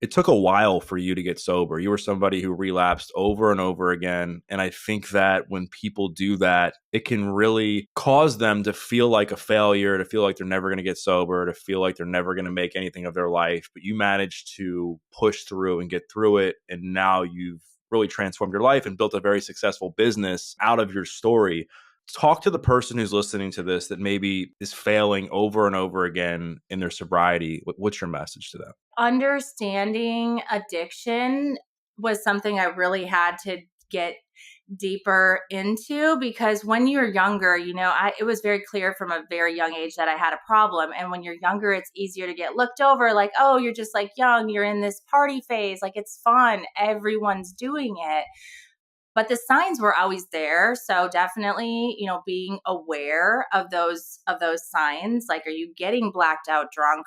it took a while for you to get sober. You were somebody who relapsed over and over again. And I think that when people do that, it can really cause them to feel like a failure, to feel like they're never going to get sober, to feel like they're never going to make anything of their life. But you managed to push through and get through it. And now you've really transformed your life and built a very successful business out of your story. Talk to the person who's listening to this that maybe is failing over and over again in their sobriety. What's your message to them? Understanding addiction was something I really had to get deeper into, because when you're younger, it was very clear from a very young age that I had a problem. And when you're younger, it's easier to get looked over like, oh, you're just like young, you're in this party phase, like it's fun, everyone's doing it. But the signs were always there. So definitely, being aware of those signs. Like, are you getting blacked out drunk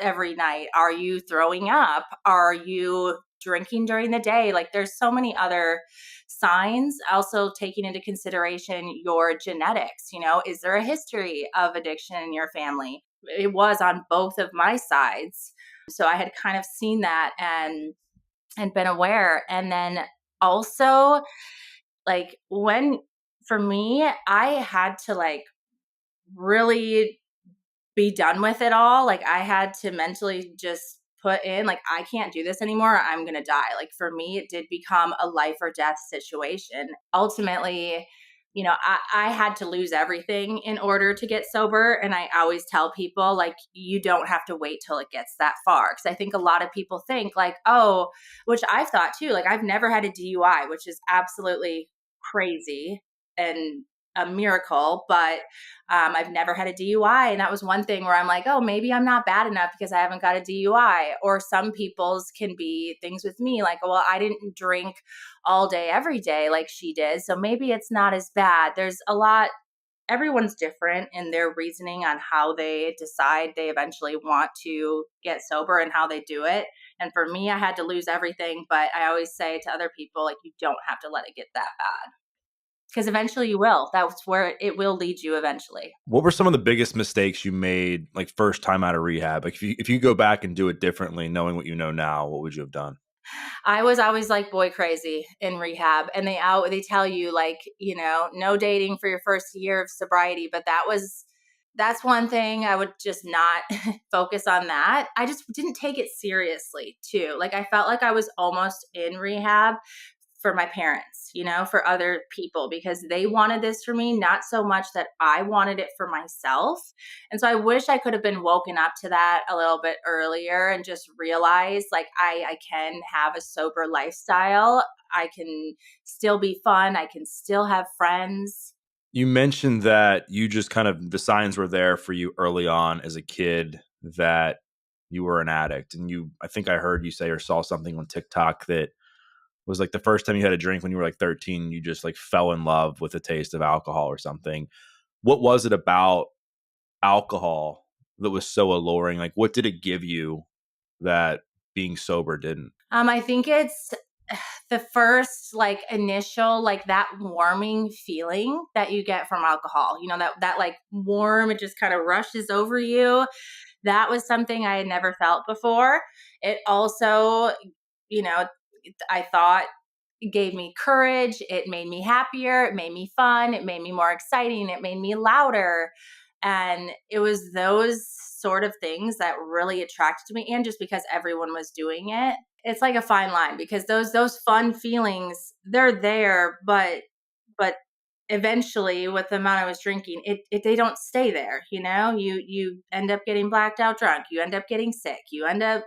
every night? Are you throwing up? Are you drinking during the day? Like, there's so many other signs. Also taking into consideration your genetics. Is there a history of addiction in your family? It was on both of my sides. So I had kind of seen that and been aware. And then also, like, for me, I had to really be done with it all. Like, I had to mentally just put in, like, I can't do this anymore. I'm going to die. Like, for me, it did become a life or death situation. Ultimately, I had to lose everything in order to get sober. And I always tell people, like, you don't have to wait till it gets that far. Because I think a lot of people think like, oh, which I've thought too, like, I've never had a DUI, which is absolutely crazy and a miracle, but I've never had a DUI. And that was one thing where I'm like, oh, maybe I'm not bad enough because I haven't got a DUI. Or some people's can be things with me like, well, I didn't drink all day, every day like she did. So maybe it's not as bad. There's a lot, everyone's different in their reasoning on how they decide they eventually want to get sober and how they do it. And for me, I had to lose everything. But I always say to other people, like, you don't have to let it get that bad. Because eventually you will. That's where it will lead you eventually. What were some of the biggest mistakes you made, like first time out of rehab? Like if you go back and do it differently, knowing what you know now, what would you have done? I was always like boy crazy in rehab, and they tell you like, no dating for your first year of sobriety, but that's one thing I would just not focus on that. I just didn't take it seriously too. Like, I felt like I was almost in rehab for my parents, for other people, because they wanted this for me, not so much that I wanted it for myself. And so I wish I could have been woken up to that a little bit earlier and just realized like I can have a sober lifestyle. I can still be fun. I can still have friends. You mentioned that you just kind of, the signs were there for you early on as a kid that you were an addict. And I think I heard you say or saw something on TikTok that was like the first time you had a drink when you were like 13, you just like fell in love with the taste of alcohol or something. What was it about alcohol that was so alluring? Like, what did it give you that being sober didn't? I think it's the first like initial, like that warming feeling that you get from alcohol, that like warm, it just kind of rushes over you. That was something I had never felt before. It also, I thought it gave me courage. It made me happier. It made me fun. It made me more exciting. It made me louder. And it was those sort of things that really attracted me. And just because everyone was doing it, it's like a fine line, because those fun feelings, they're there, but eventually with the amount I was drinking, they don't stay there. You end up getting blacked out drunk. You end up getting sick. You end up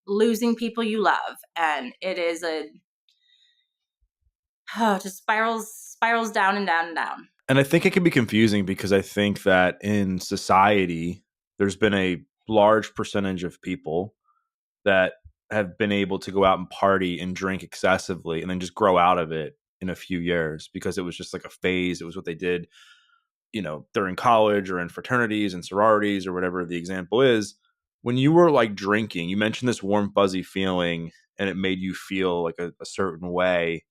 losing people you love. And it is just spirals down and down and down. And I think it can be confusing because I think that in society, there's been a large percentage of people that have been able to go out and party and drink excessively and then just grow out of it in a few years because it was just like a phase. It was what they did, during college or in fraternities and sororities or whatever the example is. When you were like drinking, you mentioned this warm, fuzzy feeling and it made you feel like a certain way.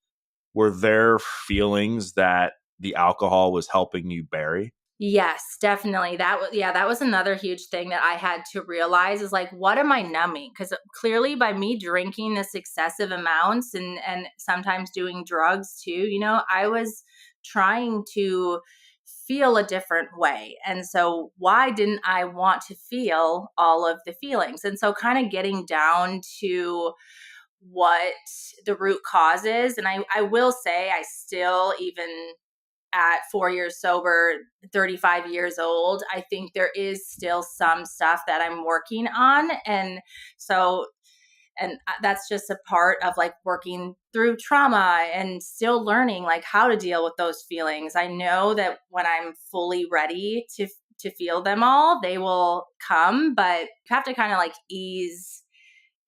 Were there feelings that the alcohol was helping you bury? Yes, definitely. That was another huge thing that I had to realize is like, what am I numbing? Because clearly by me drinking this excessive amounts and sometimes doing drugs too, I was trying to feel a different way. And so why didn't I want to feel all of the feelings? And so kind of getting down to what the root cause is. And I will say I still, even at 4 years sober, 35 years old, I think there is still some stuff that I'm working on. And that's just a part of like working through trauma and still learning like how to deal with those feelings. I know that when I'm fully ready to feel them all, they will come, but you have to kind of like ease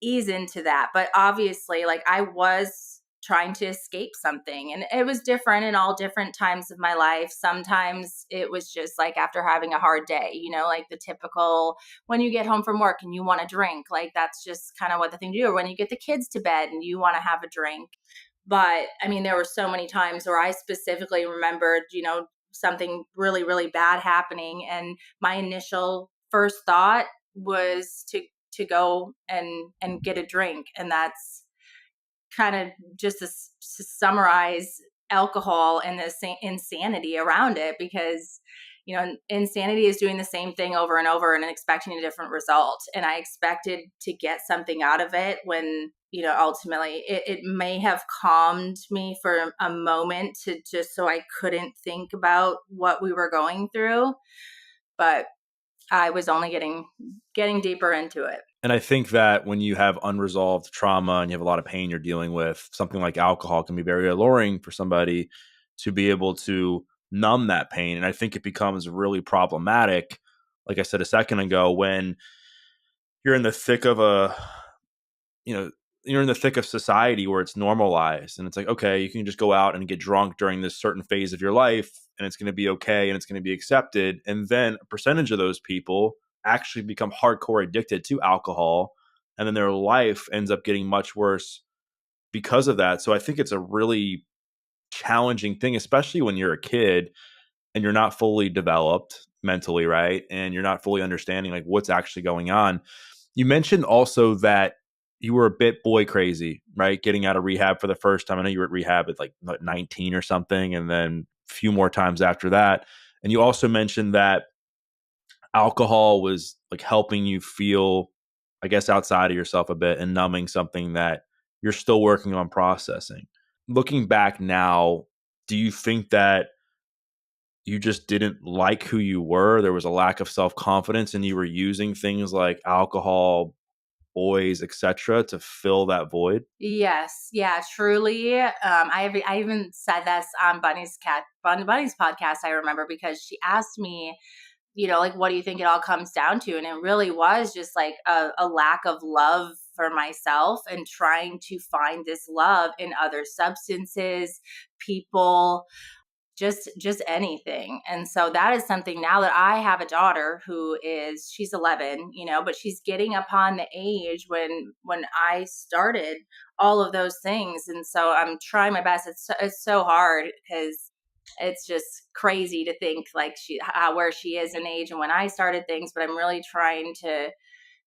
into that. But obviously, like I was trying to escape something, and it was different in all different times of my life. Sometimes it was just like after having a hard day, like the typical when you get home from work and you want to drink, like that's just kind of what the thing to do. Or when you get the kids to bed and you want to have a drink. But I mean, there were so many times where I specifically remembered, something really, really bad happening. And my initial first thought was to go and get a drink. And that's kind of just to summarize alcohol and the insanity around it, because insanity is doing the same thing over and over and expecting a different result. And I expected to get something out of it when ultimately it may have calmed me for a moment to just so I couldn't think about what we were going through, but I was only getting deeper into it. And I think that when you have unresolved trauma and you have a lot of pain you're dealing with, something like alcohol can be very alluring for somebody to be able to numb that pain. And I think it becomes really problematic, like I said a second ago, when you're in the thick of you know, you're in the thick of society where it's normalized and it's like, okay, you can just go out and get drunk during this certain phase of your life and it's going to be okay and it's going to be accepted. And then a percentage of those people actually become hardcore addicted to alcohol. And then their life ends up getting much worse because of that. So I think it's a really challenging thing, especially when you're a kid and you're not fully developed mentally, right? And you're not fully understanding like what's actually going on. You mentioned also that you were a bit boy crazy, right? Getting out of rehab for the first time. I know you were at rehab at like 19 or something, and then a few more times after that. And you also mentioned that alcohol was like helping you feel, I guess, outside of yourself a bit and numbing something that you're still working on processing. Looking back now, do you think that you just didn't like who you were? There was a lack of self-confidence and you were using things like alcohol, boys, etc., to fill that void? Yes, yeah, truly. I even said this on Bunny's podcast. I remember because she asked me, like, what do you think it all comes down to? And it really was just like a lack of love for myself and trying to find this love in other substances, people, just anything. And so that is something now that I have a daughter she's 11, but she's getting upon the age when I started all of those things. And so I'm trying my best. It's so hard because it's just crazy to think like where she is in age and when I started things, but I'm really trying to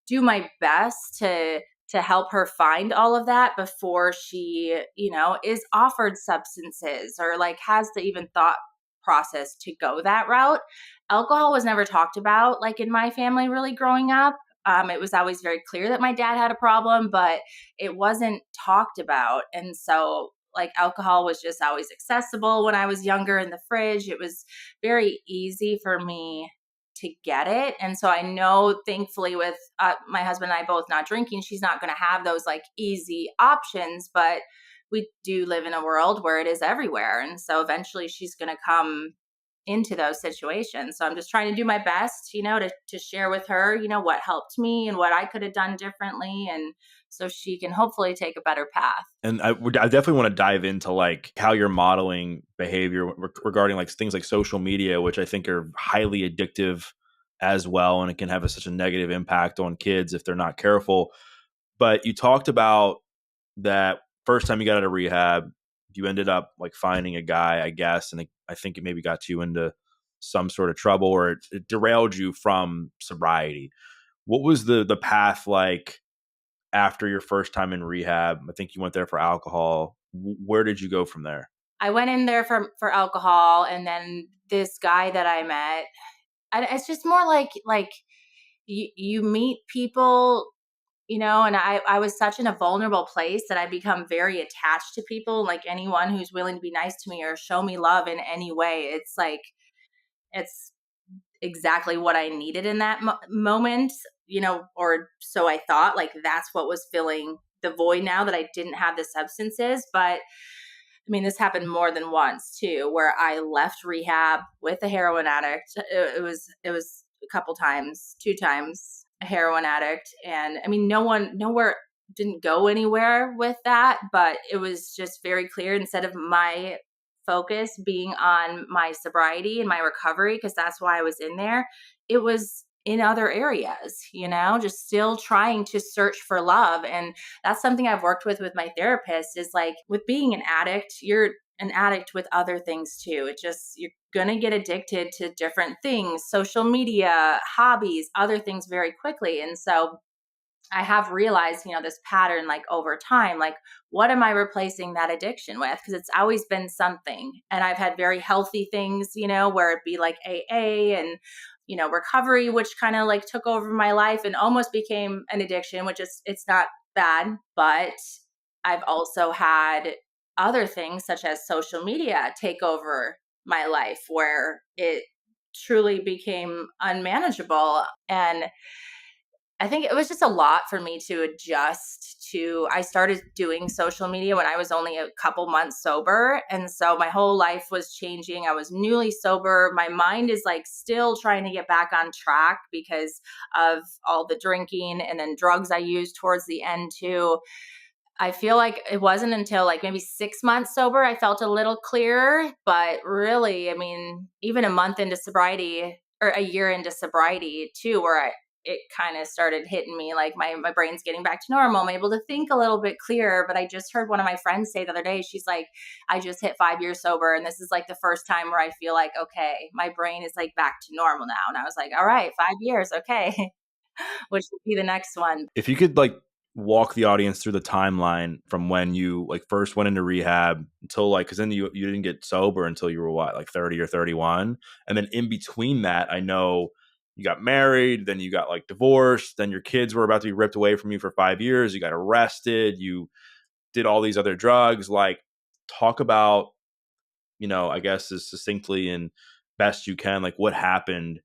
do my best to help her find all of that before she, is offered substances or like has the even thought process to go that route. Alcohol was never talked about like in my family really growing up. It was always very clear that my dad had a problem, but it wasn't talked about. And so like alcohol was just always accessible when I was younger in the fridge. It was very easy for me to get it. And so I know, thankfully, with my husband and I both not drinking, she's not going to have those like easy options, but we do live in a world where it is everywhere. And so eventually she's going to come into those situations. So I'm just trying to do my best, to share with her, what helped me and what I could have done differently. And so she can hopefully take a better path. And I definitely want to dive into like how you're modeling behavior regarding like things like social media, which I think are highly addictive as well. And it can have such a negative impact on kids if they're not careful. But you talked about that first time you got out of rehab, you ended up like finding a guy, I guess. And I think it maybe got you into some sort of trouble, or it derailed you from sobriety. What was the path like after your first time in rehab? I think you went there for alcohol. Where did you go from there? I went in there for alcohol, and then this guy that I met, it's just more like you meet people, and I was such in a vulnerable place that I become very attached to people. Like anyone who's willing to be nice to me or show me love in any way, it's exactly what I needed in that moment, or so I thought. Like that's what was filling the void now that I didn't have the substances. But I mean, this happened more than once too, where I left rehab with a heroin addict. It was a couple times, 2 times a heroin addict. And I mean, nowhere didn't go anywhere with that, but it was just very clear, instead of my focus being on my sobriety and my recovery, because that's why I was in there, it was in other areas, just still trying to search for love. And that's something I've worked with my therapist, is like, with being an addict, you're an addict with other things too. You're going to get addicted to different things, social media, hobbies, other things very quickly. And so I have realized, this pattern, like over time, like what am I replacing that addiction with? Because it's always been something. And I've had very healthy things, where it'd be like AA and, recovery, which kind of like took over my life and almost became an addiction, which it's not bad. But I've also had other things such as social media take over my life, where it truly became unmanageable. And I think it was just a lot for me to adjust to. I started doing social media when I was only a couple months sober. And so my whole life was changing. I was newly sober. My mind is like still trying to get back on track because of all the drinking and then drugs I used towards the end too. I feel like it wasn't until like maybe 6 months sober I felt a little clearer. But really, I mean, even a month into sobriety or a year into sobriety too, where it kind of started hitting me like my brain's getting back to normal. I'm able to think a little bit clearer. But I just heard one of my friends say the other day, she's like, I just hit 5 years sober. And this is like the first time where I feel like, okay, my brain is like back to normal now. And I was like, all right, 5 years. Okay. Which would be the next one. If you could like walk the audience through the timeline from when you like first went into rehab until like, because then you didn't get sober until you were what, like 30 or 31. And then in between that, I know you got married, then you got like divorced, then your kids were about to be ripped away from you for 5 years. You got arrested. You did all these other drugs. Like, talk about, I guess as succinctly and best you can, like what happened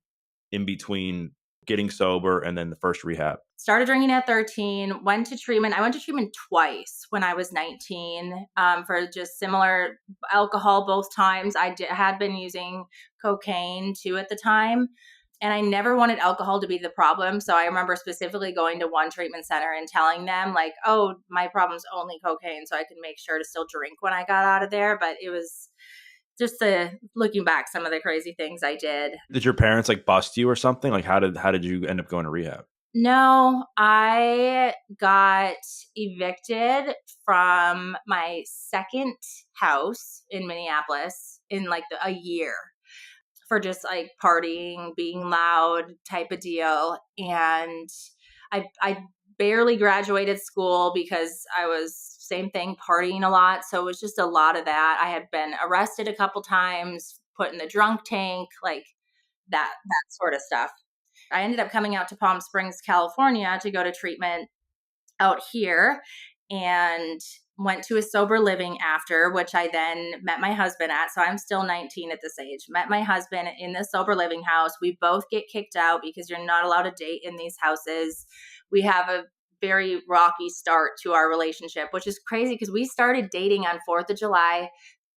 in between getting sober and then the first rehab. Started drinking at 13, went to treatment. I went to treatment twice when I was 19 for just similar alcohol both times. I had been using cocaine too at the time. And I never wanted alcohol to be the problem. So I remember specifically going to one treatment center and telling them like, oh, my problem's only cocaine. So I could make sure to still drink when I got out of there. But it was just looking back, some of the crazy things I did. Did your parents like bust you or something? Like how did you end up going to rehab? No, I got evicted from my second house in Minneapolis in like a year for just like partying, being loud type of deal. And I barely graduated school because I was, same thing, partying a lot. So it was just a lot of that. I had been arrested a couple times, put in the drunk tank, like that sort of stuff. I ended up coming out to Palm Springs, California to go to treatment out here, and went to a sober living after, which I then met my husband at. So I'm still 19 at this age. Met my husband in the sober living house. We both get kicked out because you're not allowed to date in these houses. We have a very rocky start to our relationship, which is crazy because we started dating on 4th of July,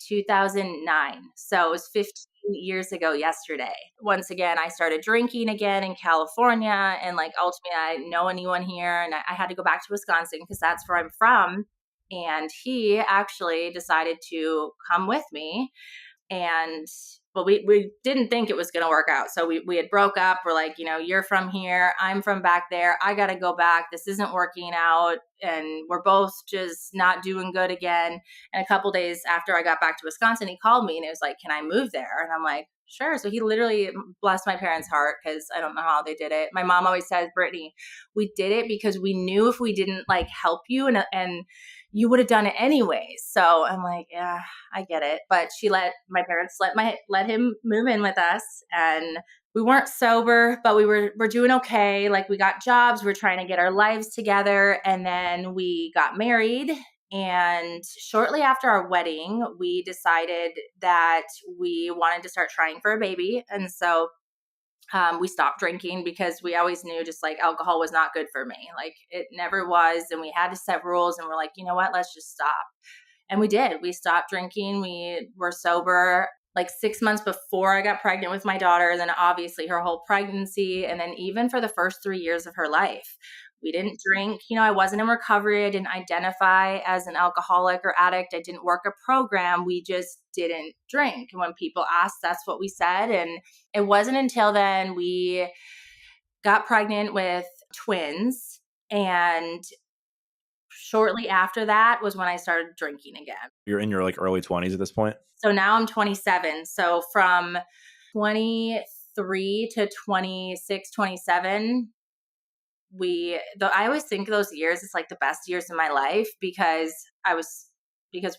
2009. So it was 15 years ago yesterday. Once again, I started drinking again in California, and like ultimately I didn't know anyone here, and I had to go back to Wisconsin because that's where I'm from. And he actually decided to come with me. And but we didn't think it was going to work out. So we had broke up. We're like, you're from here, I'm from back there. I got to go back. This isn't working out. And we're both just not doing good again. And a couple days after I got back to Wisconsin, he called me and it was like, can I move there? And I'm like, Sure. So he literally blessed my parents' heart because I don't know how they did it. My mom always says, Brittany, we did it because we knew if we didn't like help you and you would have done it anyways. So I'm like, yeah, I get it. But she let my parents let him move in with us, and we weren't sober, but we're doing okay. Like we got jobs, we're trying to get our lives together, and then we got married. And shortly after our wedding, we decided that we wanted to start trying for a baby. And so we stopped drinking because we always knew just like alcohol was not good for me. Like it never was. And we had to set rules, and we're like, you know what, let's just stop. And we did. We stopped drinking. We were sober like 6 months before I got pregnant with my daughter, then obviously her whole pregnancy, and then even for the first 3 years of her life. We didn't drink. I wasn't in recovery. I didn't identify as an alcoholic or addict. I didn't work a program. We just didn't drink. And when people asked, that's what we said. And it wasn't until then we got pregnant with twins. And shortly after that was when I started drinking again. You're in your like early 20s at this point? So now I'm 27. So from 23 to 26, 27, I always think those years is like the best years of my life because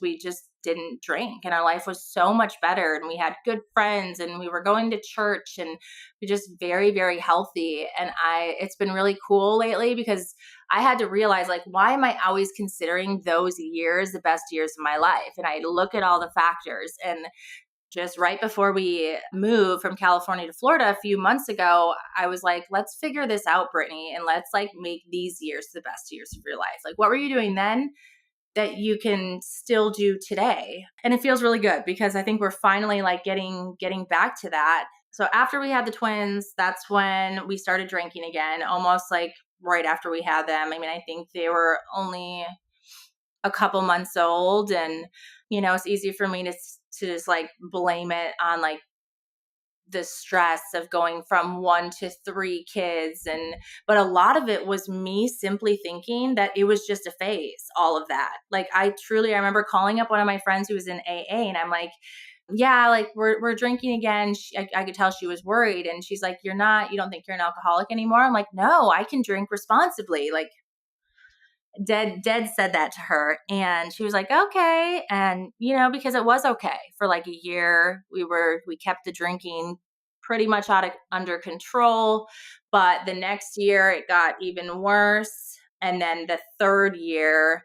we just didn't drink and our life was so much better and we had good friends and we were going to church and we're just very, very healthy. And it's been really cool lately because I had to realize like, why am I always considering those years the best years of my life? And I look at all the factors, and just right before we moved from California to Florida a few months ago, I was like, let's figure this out, Brittany, and let's like make these years the best years of your life. Like, what were you doing then that you can still do today? And it feels really good because I think we're finally like getting back to that. So after we had the twins, that's when we started drinking again, almost like right after we had them. I mean, I think they were only a couple months old, and it's easy for me to just like blame it on like the stress of going from 1 to 3 kids. But a lot of it was me simply thinking that it was just a phase, all of that. Like I remember calling up one of my friends who was in AA, and I'm like, yeah, like we're drinking again. I could tell she was worried, and she's like, you don't think you're an alcoholic anymore? I'm like, no, I can drink responsibly. Like dead said that to her, and she was like, okay. And because it was okay for like a year, we kept the drinking pretty much under control, but the next year it got even worse. And then the third year,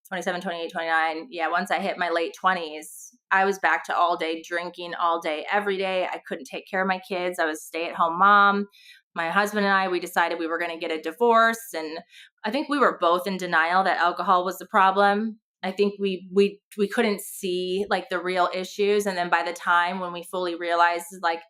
27, 28, 29, yeah, once I hit my late 20s, I was back to all day drinking, all day every day. I couldn't take care of my kids. I was a stay-at-home mom. My husband and I, we decided we were going to get a divorce, and I think we were both in denial that alcohol was the problem. I think we couldn't see like the real issues, and then by the time when we fully realized like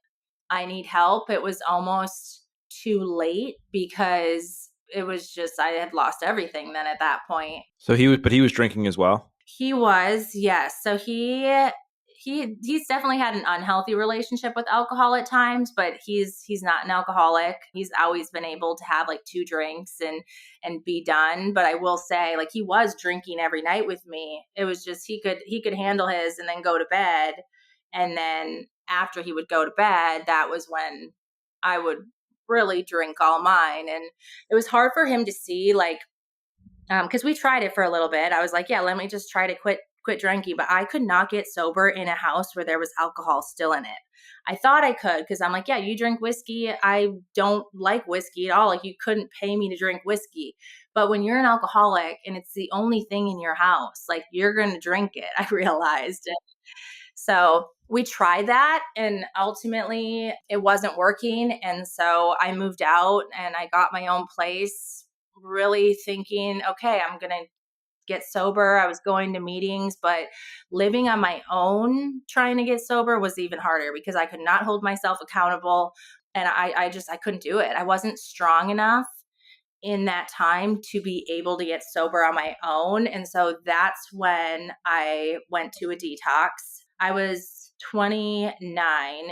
I need help, it was almost too late because it was just I had lost everything then at that point. So he was drinking as well? He was, yes. So he's definitely had an unhealthy relationship with alcohol at times, but he's not an alcoholic. He's always been able to have like 2 drinks and be done. But I will say, like, he was drinking every night with me. It was just he could handle his and then go to bed. And then after he would go to bed, that was when I would really drink all mine. And it was hard for him to see, like, because we tried it for a little bit. I was like, yeah, let me just try to quit drinking, but I could not get sober in a house where there was alcohol still in it. I thought I could because I'm like, yeah, you drink whiskey. I don't like whiskey at all. Like you couldn't pay me to drink whiskey. But when you're an alcoholic and it's the only thing in your house, like you're going to drink it, I realized. So we tried that and ultimately it wasn't working. And so I moved out and I got my own place, really thinking, okay, I'm going to get sober. I was going to meetings, but living on my own, trying to get sober was even harder because I could not hold myself accountable. And I couldn't do it. I wasn't strong enough in that time to be able to get sober on my own. And so that's when I went to a detox. I was 29.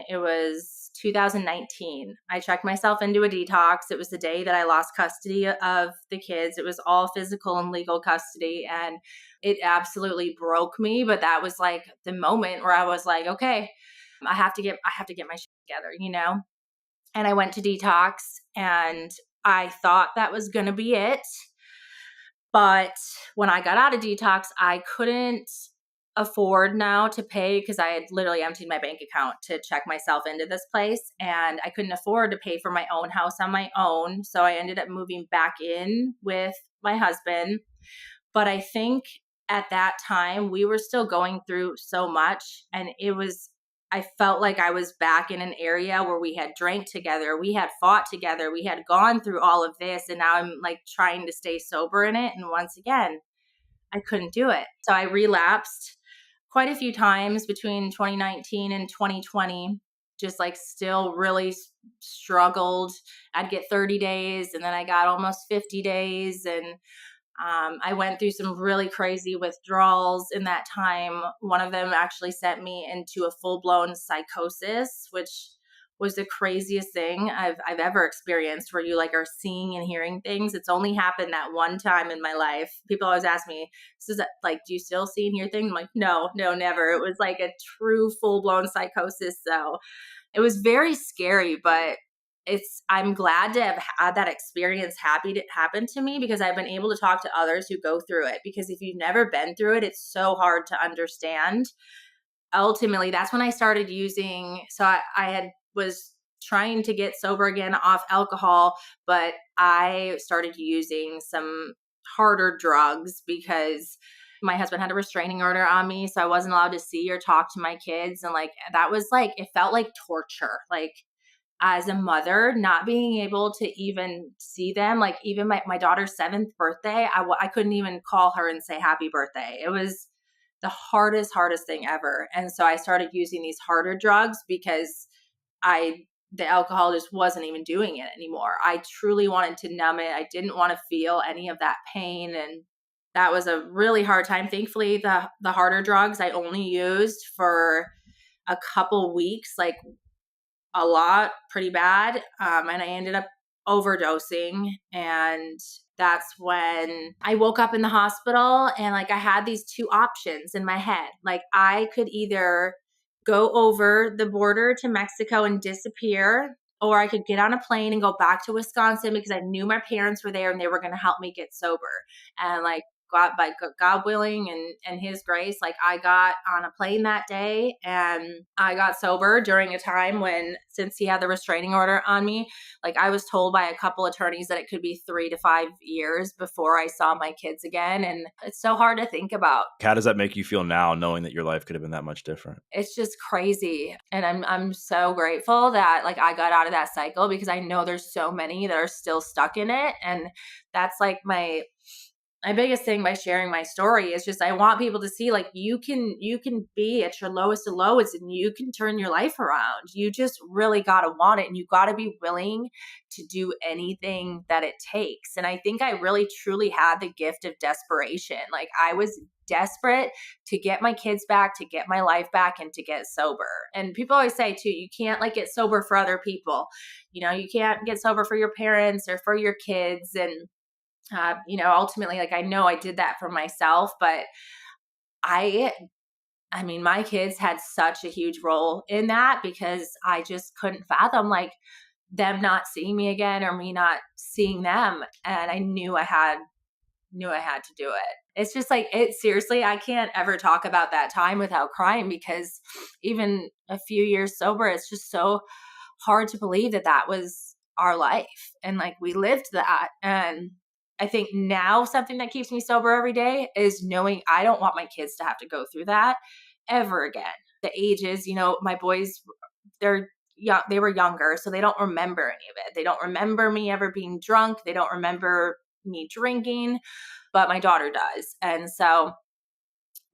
It was 2019. I checked myself into a detox. It was the day that I lost custody of the kids. It was all physical and legal custody. And it absolutely broke me. But that was like the moment where I was like, okay, I have to get my shit together, you know? And I went to detox and I thought that was going to be it. But when I got out of detox, I couldn't afford now to pay because I had literally emptied my bank account to check myself into this place. And I couldn't afford to pay for my own house on my own. So I ended up moving back in with my husband. But I think at that time, we were still going through so much. And I felt like I was back in an area where we had drank together, we had fought together, we had gone through all of this. And now I'm like trying to stay sober in it. And once again, I couldn't do it. So I relapsed quite a few times between 2019 and 2020, just like still really struggled. I'd get 30 days and then I got almost 50 days. And I went through some really crazy withdrawals in that time. One of them actually sent me into a full-blown psychosis, which was the craziest thing I've ever experienced, where you like are seeing and hearing things. It's only happened that one time in my life. People always ask me, "So is that, like, do you still see and hear things?" I'm like, no, never. It was like a true full-blown psychosis. So it was very scary, but I'm glad to have had that experience happen to me, because I've been able to talk to others who go through it. Because if you've never been through it, it's so hard to understand. Ultimately, that's when I started using. So was trying to get sober again off alcohol, but I started using some harder drugs because my husband had a restraining order on me. So I wasn't allowed to see or talk to my kids. And like, that was like, it felt like torture. Like, as a mother, not being able to even see them, like even my daughter's 7th birthday, I couldn't even call her and say happy birthday. It was the hardest thing ever. And so I started using these harder drugs because the alcohol just wasn't even doing it anymore. I truly wanted to numb it. I didn't want to feel any of that pain. And that was a really hard time. Thankfully, the harder drugs I only used for a couple weeks, like a lot, pretty bad. And I ended up overdosing. And that's when I woke up in the hospital and like I had these two options in my head. Like I could either go over the border to Mexico and disappear, or I could get on a plane and go back to Wisconsin because I knew my parents were there and they were going to help me get sober. And like, God willing and his grace, like I got on a plane that day and I got sober during a time when, since he had the restraining order on me, like I was told by a couple attorneys that it could be 3 to 5 years before I saw my kids again. And it's so hard to think about. How does that make you feel now, knowing that your life could have been that much different? It's just crazy. And I'm so grateful that like I got out of that cycle, because I know there's so many that are still stuck in it. And that's like my biggest thing by sharing my story is just I want people to see like you can be at your lowest of lows and you can turn your life around. You just really got to want it, and you got to be willing to do anything that it takes. And I think I really truly had the gift of desperation. Like I was desperate to get my kids back, to get my life back, and to get sober. And people always say too, you can't like get sober for other people. You know, you can't get sober for your parents or for your kids. And ultimately, like I know I did that for myself, but I mean, my kids had such a huge role in that, because I just couldn't fathom like them not seeing me again or me not seeing them. And I knew I had to do it. It's just like, seriously, I can't ever talk about that time without crying, because even a few years sober, it's just so hard to believe that that was our life. And like we lived that. And I think now something that keeps me sober every day is knowing I don't want my kids to have to go through that ever again. The ages, my boys, they're young, they were younger, so they don't remember any of it. They don't remember me ever being drunk. They don't remember me drinking, but my daughter does. And so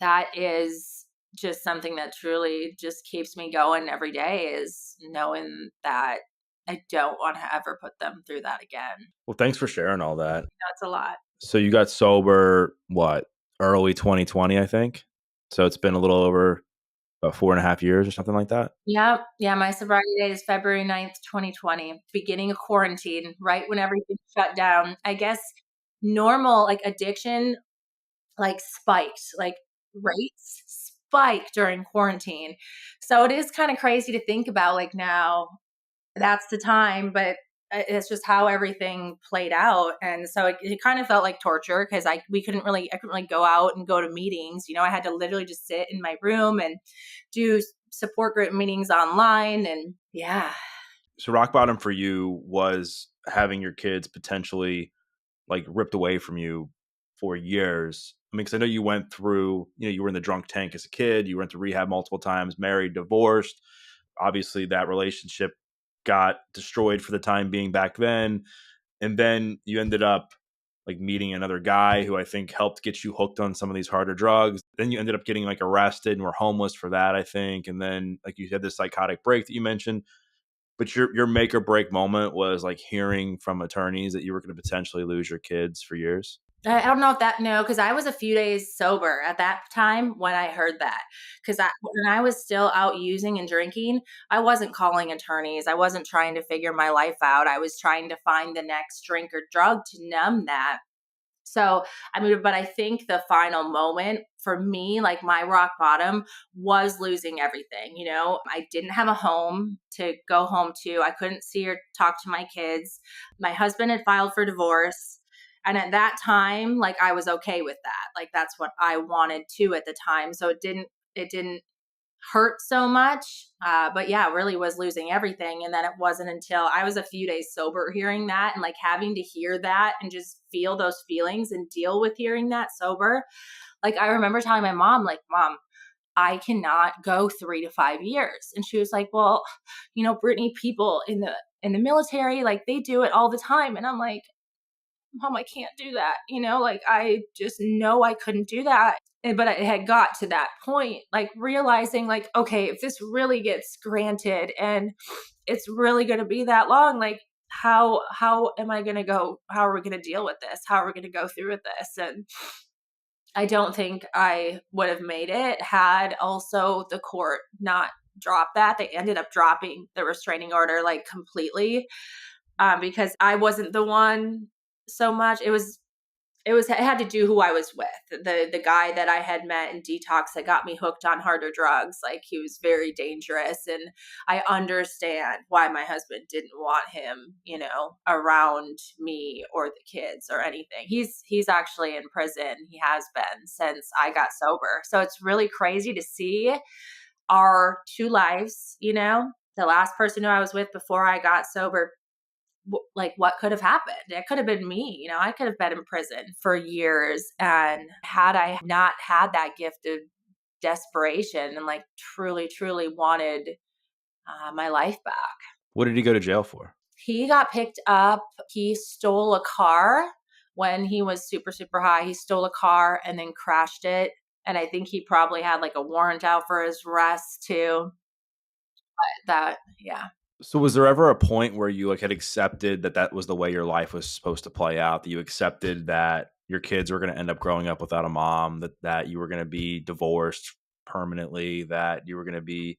that is just something that truly just keeps me going every day, is knowing that I don't want to ever put them through that again. Well, thanks for sharing all that. That's a lot. So you got sober, early 2020, I think? So it's been a little over about 4.5 years or something like that? Yep. Yeah, my sobriety date is February 9th, 2020, beginning of quarantine, right when everything shut down. I guess normal, like addiction, like spiked, like rates spike during quarantine. So it is kind of crazy to think about, like, now that's the time, but it's just how everything played out. And so it kind of felt like torture because I couldn't really go out and go to meetings. I had to literally just sit in my room and do support group meetings online. And yeah. So rock bottom for you was having your kids potentially like ripped away from you for years. I mean, because I know you went through, you were in the drunk tank as a kid, you went to rehab multiple times, married, divorced. Obviously, that relationship got destroyed for the time being back then. And then you ended up like meeting another guy who I think helped get you hooked on some of these harder drugs. Then you ended up getting like arrested and were homeless for that, I think. And then like you had this psychotic break that you mentioned. But your make or break moment was like hearing from attorneys that you were going to potentially lose your kids for years. I don't know if that, no, because I was a few days sober at that time when I heard that. Because when I was still out using and drinking, I wasn't calling attorneys. I wasn't trying to figure my life out. I was trying to find the next drink or drug to numb that. So, I mean, but I think the final moment for me, like my rock bottom, was losing everything. I didn't have a home to go home to. I couldn't see or talk to my kids. My husband had filed for divorce. And at that time, like, I was okay with that. Like, that's what I wanted to at the time. So it didn't hurt so much. But yeah, it really was losing everything. And then it wasn't until I was a few days sober hearing that and like having to hear that and just feel those feelings and deal with hearing that sober. Like, I remember telling my mom, like, Mom, I cannot go 3 to 5 years. And she was like, well, Brittany, people in the military, like, they do it all the time. And I'm like, Mom, I can't do that. Like, I just know I couldn't do that. But it had got to that point, like realizing like, okay, if this really gets granted and it's really going to be that long, like, how am I going to go? How are we going to deal with this? How are we going to go through with this? And I don't think I would have made it had also the court not dropped that. They ended up dropping the restraining order like completely, because I wasn't the one so much. It had to do who I was with. The guy that I had met in detox that got me hooked on harder drugs. Like, he was very dangerous, and I understand why my husband didn't want him, around me or the kids or anything. He's actually in prison. He has been since I got sober. So it's really crazy to see our two lives, the last person who I was with before I got sober, like, what could have happened? It could have been me. I could have been in prison for years. And had I not had that gift of desperation and like truly, truly wanted my life back. What did he go to jail for? He got picked up. He stole a car when he was super, super high. He stole a car and then crashed it. And I think he probably had like a warrant out for his arrest too. But yeah. So was there ever a point where you like had accepted that that was the way your life was supposed to play out, that you accepted that your kids were going to end up growing up without a mom, that you were going to be divorced permanently, that you were going to be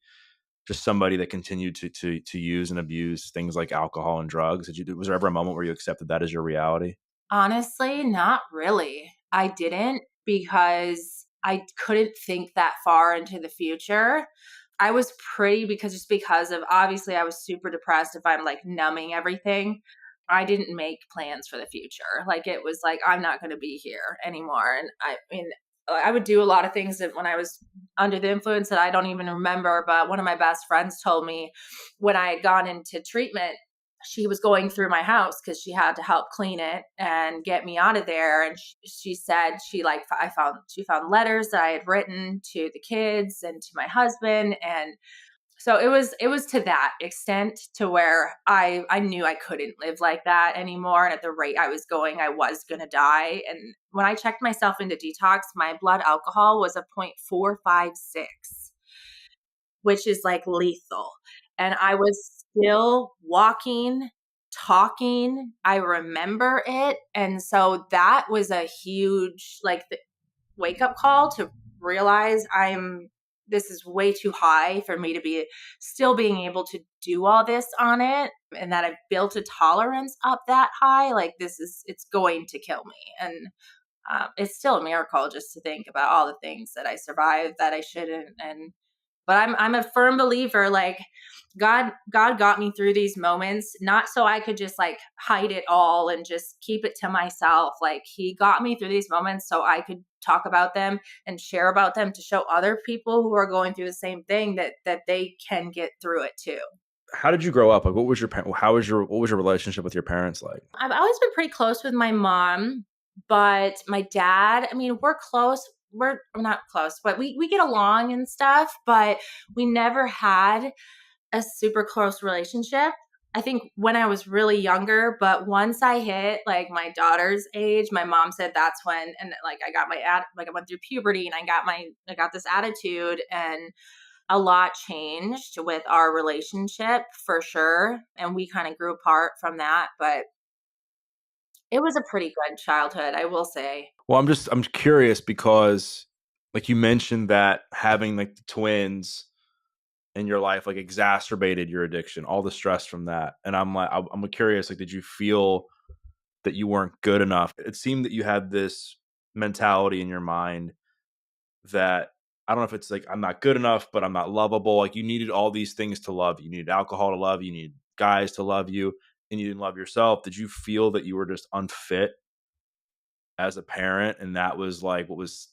just somebody that continued to use and abuse things like alcohol and drugs? Was there ever a moment where you accepted that as your reality? Honestly, not really. I didn't, because I couldn't think that far into the future. I was because of, obviously I was super depressed if I'm like numbing everything. I didn't make plans for the future. Like, it was like, I'm not going to be here anymore. And I mean, I would do a lot of things that when I was under the influence that I don't even remember. But one of my best friends told me when I had gone into treatment, she was going through my house because she had to help clean it and get me out of there. And she said she found letters that I had written to the kids and to my husband. And so it was to that extent to where I knew I couldn't live like that anymore. And at the rate I was going, I was going to die. And when I checked myself into detox, my blood alcohol was a 0.456, which is like lethal. And I was still walking, talking. I remember it. And so that was a huge wake up call to realize this is way too high for me to be still being able to do all this on it, and that I've built a tolerance up that high. Like, it's going to kill me. And It's still a miracle just to think about all the things that I survived that I shouldn't. But I'm a firm believer, like God got me through these moments, not so I could just like hide it all and just keep it to myself. Like he got me through these moments so I could talk about them and share about them to show other people who are going through the same thing that they can get through it too. How did you grow up? Like, what was your what was your relationship with your parents like? I've always been pretty close with my mom, but my dad, I mean, we're close. We're not close, but we get along and stuff, but we never had a super close relationship. I think when I was really younger, but once I hit like my daughter's age, my mom said that's when, and like I got like I went through puberty and I got this attitude, and a lot changed with our relationship for sure. And we kind of grew apart from that, but it was a pretty good childhood, I will say. Well, I'm curious because like you mentioned that having like the twins in your life like exacerbated your addiction, all the stress from that. And I'm curious, like, did you feel that you weren't good enough? It seemed that you had this mentality in your mind that I don't know if it's like I'm not good enough, but I'm not lovable. Like you needed all these things to love you. You needed alcohol to love you, you needed guys to love you, and you didn't love yourself. Did you feel that you were just unfit as a parent and that was like what was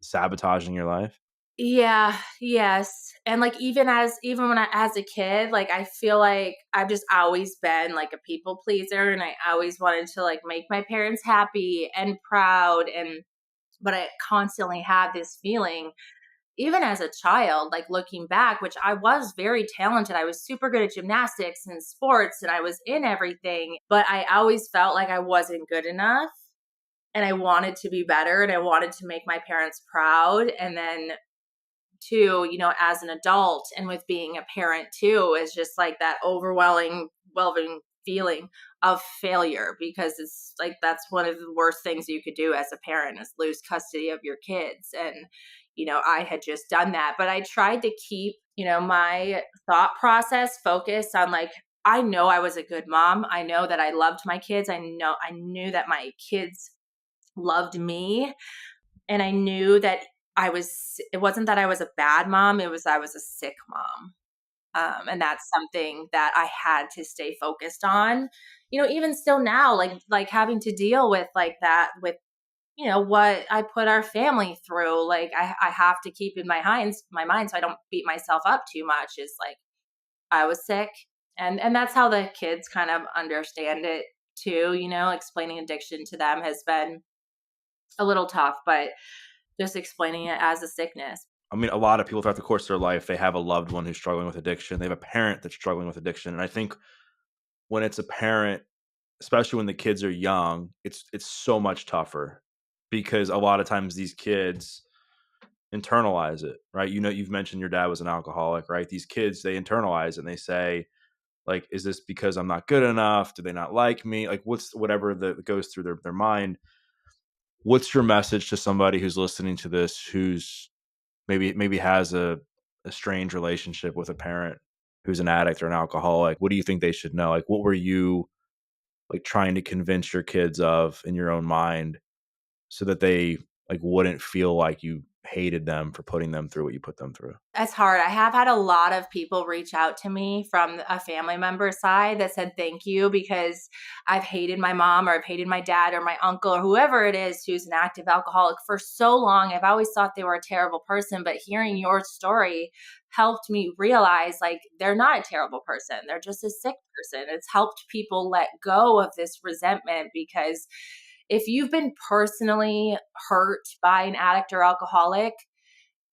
sabotaging your life? Yeah, yes. And like even when I as a kid, like I feel like I've just always been like a people pleaser, and I always wanted to like make my parents happy and proud, and but I constantly had this feeling even as a child, like looking back, which I was very talented. I was super good at gymnastics and sports and I was in everything, but I always felt like I wasn't good enough, and I wanted to be better and I wanted to make my parents proud. And then too, as an adult and with being a parent too, is just like that overwhelming feeling of failure, because it's like that's one of the worst things you could do as a parent is lose custody of your kids. And, I had just done that, but I tried to keep, my thought process focused on like, I know I was a good mom. I know that I loved my kids. I knew that my kids loved me, and I knew that it wasn't that I was a bad mom, it was I was a sick mom. And that's something that I had to stay focused on. Even still now, like having to deal with like that with what I put our family through. Like I have to keep in my mind so I don't beat myself up too much. Is like I was sick, and that's how the kids kind of understand it too. Explaining addiction to them has been a little tough, but just explaining it as a sickness. I mean, a lot of people throughout the course of their life, they have a loved one who's struggling with addiction. They have a parent that's struggling with addiction. And I think when it's a parent, especially when the kids are young, it's so much tougher because a lot of times these kids internalize it, right? You've mentioned your dad was an alcoholic, right? These kids, they internalize it and they say, like, is this because I'm not good enough? Do they not like me? Like, what's whatever that goes through their mind. What's your message to somebody who's listening to this, who's maybe has a strange relationship with a parent who's an addict or an alcoholic? What do you think they should know? Like, what were you like trying to convince your kids of in your own mind so that they like wouldn't feel like you hated them for putting them through what you put them through? It's hard. I have had a lot of people reach out to me from a family member side that said thank you, because I've hated my mom or I've hated my dad or my uncle or whoever it is who's an active alcoholic for so long. I've always thought they were a terrible person, but hearing your story helped me realize like they're not a terrible person. They're just a sick person. It's helped people let go of this resentment, because if you've been personally hurt by an addict or alcoholic,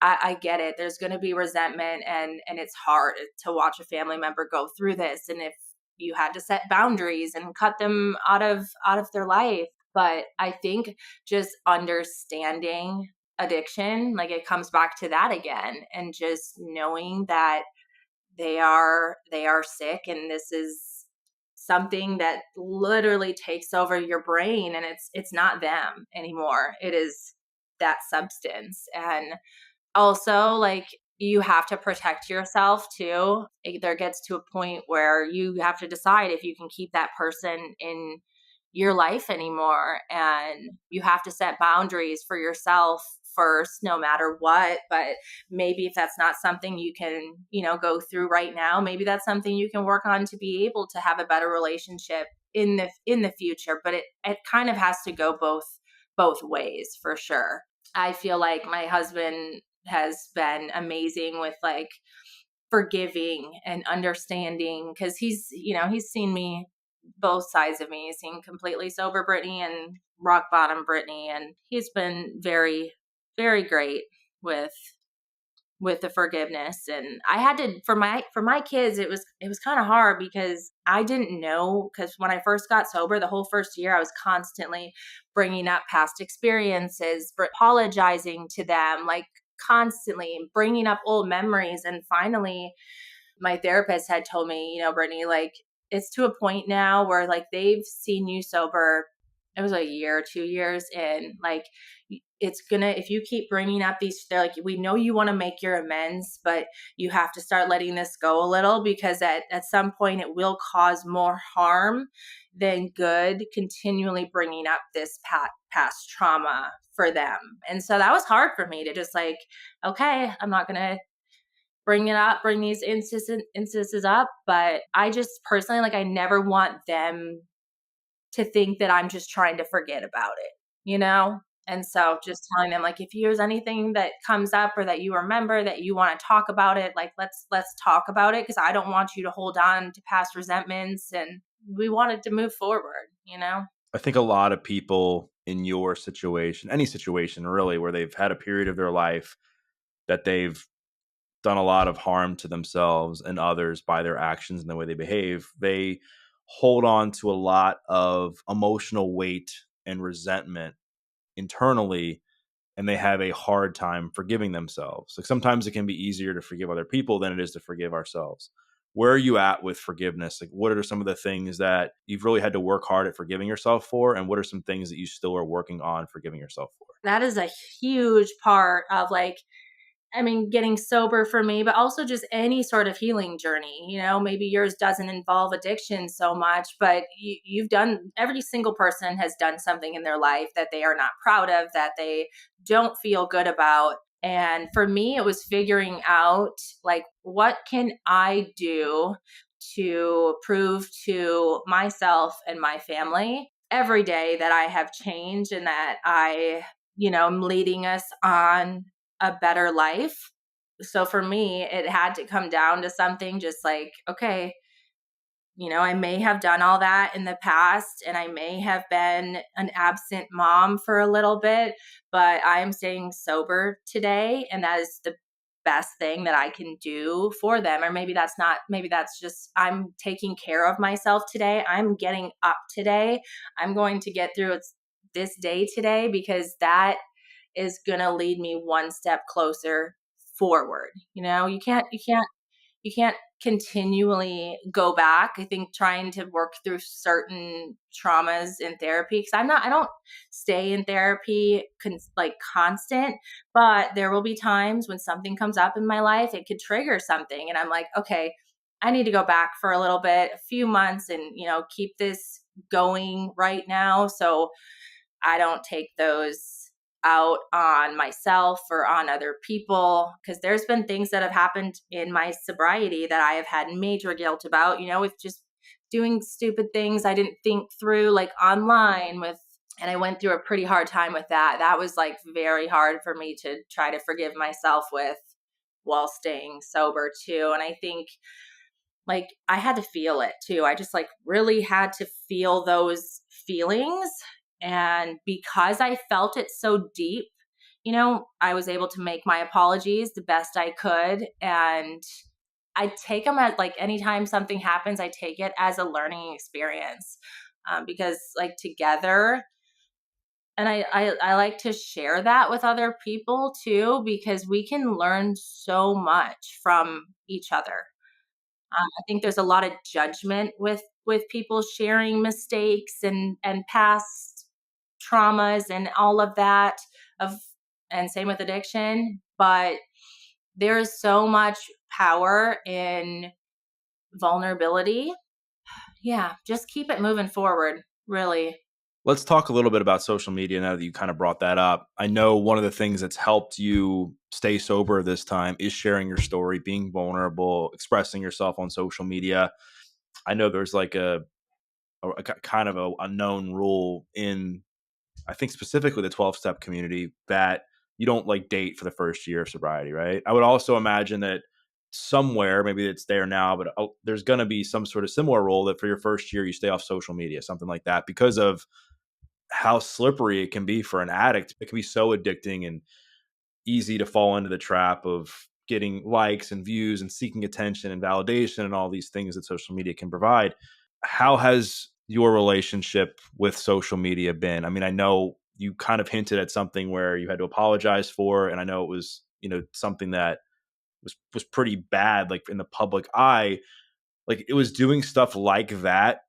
I get it. There's going to be resentment, and it's hard to watch a family member go through this. And if you had to set boundaries and cut them out of their life, but I think just understanding addiction, like it comes back to that again, and just knowing that they are sick, and this is something that literally takes over your brain, and it's not them anymore. It is that substance. And also, like, you have to protect yourself too. There gets to a point where you have to decide if you can keep that person in your life anymore. And you have to set boundaries for yourself first, no matter what. But maybe if that's not something you can, go through right now, maybe that's something you can work on to be able to have a better relationship in the future. But it kind of has to go both ways for sure. I feel like my husband has been amazing with like forgiving and understanding, because he's seen me, both sides of me. He's seen completely sober Brittany and rock bottom Brittany, and he's been very, very great with the forgiveness. And I had to, for my kids, it was kind of hard because I didn't know, because when I first got sober, the whole first year I was constantly bringing up past experiences, apologizing to them, like constantly bringing up old memories. And finally my therapist had told me, Brittany, like, it's to a point now where like they've seen you sober. It was like a year, 2 years in, like, it's gonna, if you keep bringing up these, they're like, we know you want to make your amends, but you have to start letting this go a little, because at some point it will cause more harm than good, continually bringing up this past trauma for them. And so that was hard for me to just like, okay, I'm not going to bring these instances up. But I just personally, like, I never want them to think that I'm just trying to forget about it. And so just telling them, like, if there's anything that comes up or that you remember that you want to talk about it, like, let's talk about it, because I don't want you to hold on to past resentments, and we wanted to move forward. I think a lot of people in your situation, any situation really, where they've had a period of their life that they've done a lot of harm to themselves and others by their actions and the way they behave, they hold on to a lot of emotional weight and resentment internally, and they have a hard time forgiving themselves. Like, sometimes it can be easier to forgive other people than it is to forgive ourselves. Where are you at with forgiveness? Like, what are some of the things that you've really had to work hard at forgiving yourself for? And what are some things that you still are working on forgiving yourself for? That is a huge part of, like, I mean, getting sober for me, but also just any sort of healing journey. Maybe yours doesn't involve addiction so much, but every single person has done something in their life that they are not proud of, that they don't feel good about. And for me, it was figuring out, like, what can I do to prove to myself and my family every day that I have changed, and that I'm leading us on a better life. So for me, it had to come down to something just like, okay, I may have done all that in the past, and I may have been an absent mom for a little bit, but I am staying sober today, and that is the best thing that I can do for them. Or maybe that's just, I'm taking care of myself today. I'm getting up today. I'm going to get through this day today, because that is going to lead me one step closer forward. You can't continually go back. I think trying to work through certain traumas in therapy, because I don't stay in therapy like constant, but there will be times when something comes up in my life, it could trigger something. And I'm like, okay, I need to go back for a little bit, a few months, and, keep this going right now, so I don't take those out on myself or on other people. Because there's been things that have happened in my sobriety that I have had major guilt about, with just doing stupid things I didn't think through, like online and I went through a pretty hard time with that. That was like very hard for me to try to forgive myself with, while staying sober too. And I think, like, I had to feel it too. I just like really had to feel those feelings. And because I felt it so deep, I was able to make my apologies the best I could. And I take them as, like, anytime something happens, I take it as a learning experience, because, like, together, and I like to share that with other people too, because we can learn so much from each other. I think there's a lot of judgment with people sharing mistakes and past traumas and all of that, and same with addiction. But there is so much power in vulnerability. Yeah, just keep it moving forward, really. Let's talk a little bit about social media now that you kind of brought that up. I know one of the things that's helped you stay sober this time is sharing your story, being vulnerable, expressing yourself on social media. I know there's like a kind of a known rule in, I think specifically the 12 step community, that you don't like date for the first year of sobriety, right? I would also imagine that somewhere, maybe it's there now, but there's going to be some sort of similar rule that for your first year, you stay off social media, something like that, because of how slippery it can be for an addict. It can be so addicting and easy to fall into the trap of getting likes and views and seeking attention and validation and all these things that social media can provide. How has your relationship with social media been? I mean, I know you kind of hinted at something where you had to apologize for, and I know it was, something that was pretty bad, like in the public eye. Like, it was doing stuff like that.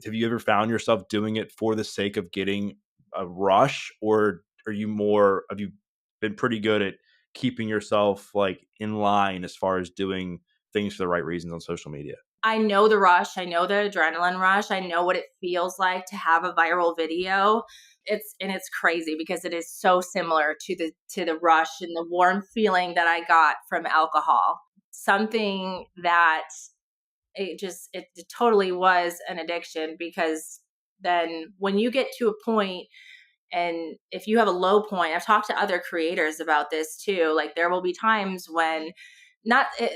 Have you ever found yourself doing it for the sake of getting a rush, or have you been pretty good at keeping yourself like in line as far as doing things for the right reasons on social media? I know the rush. I know the adrenaline rush. I know what it feels like to have a viral video. It's crazy because it is so similar to the rush and the warm feeling that I got from alcohol. Something that it totally was an addiction, because then when you get to a point, and if you have a low point, I've talked to other creators about this too. Like, there will be times when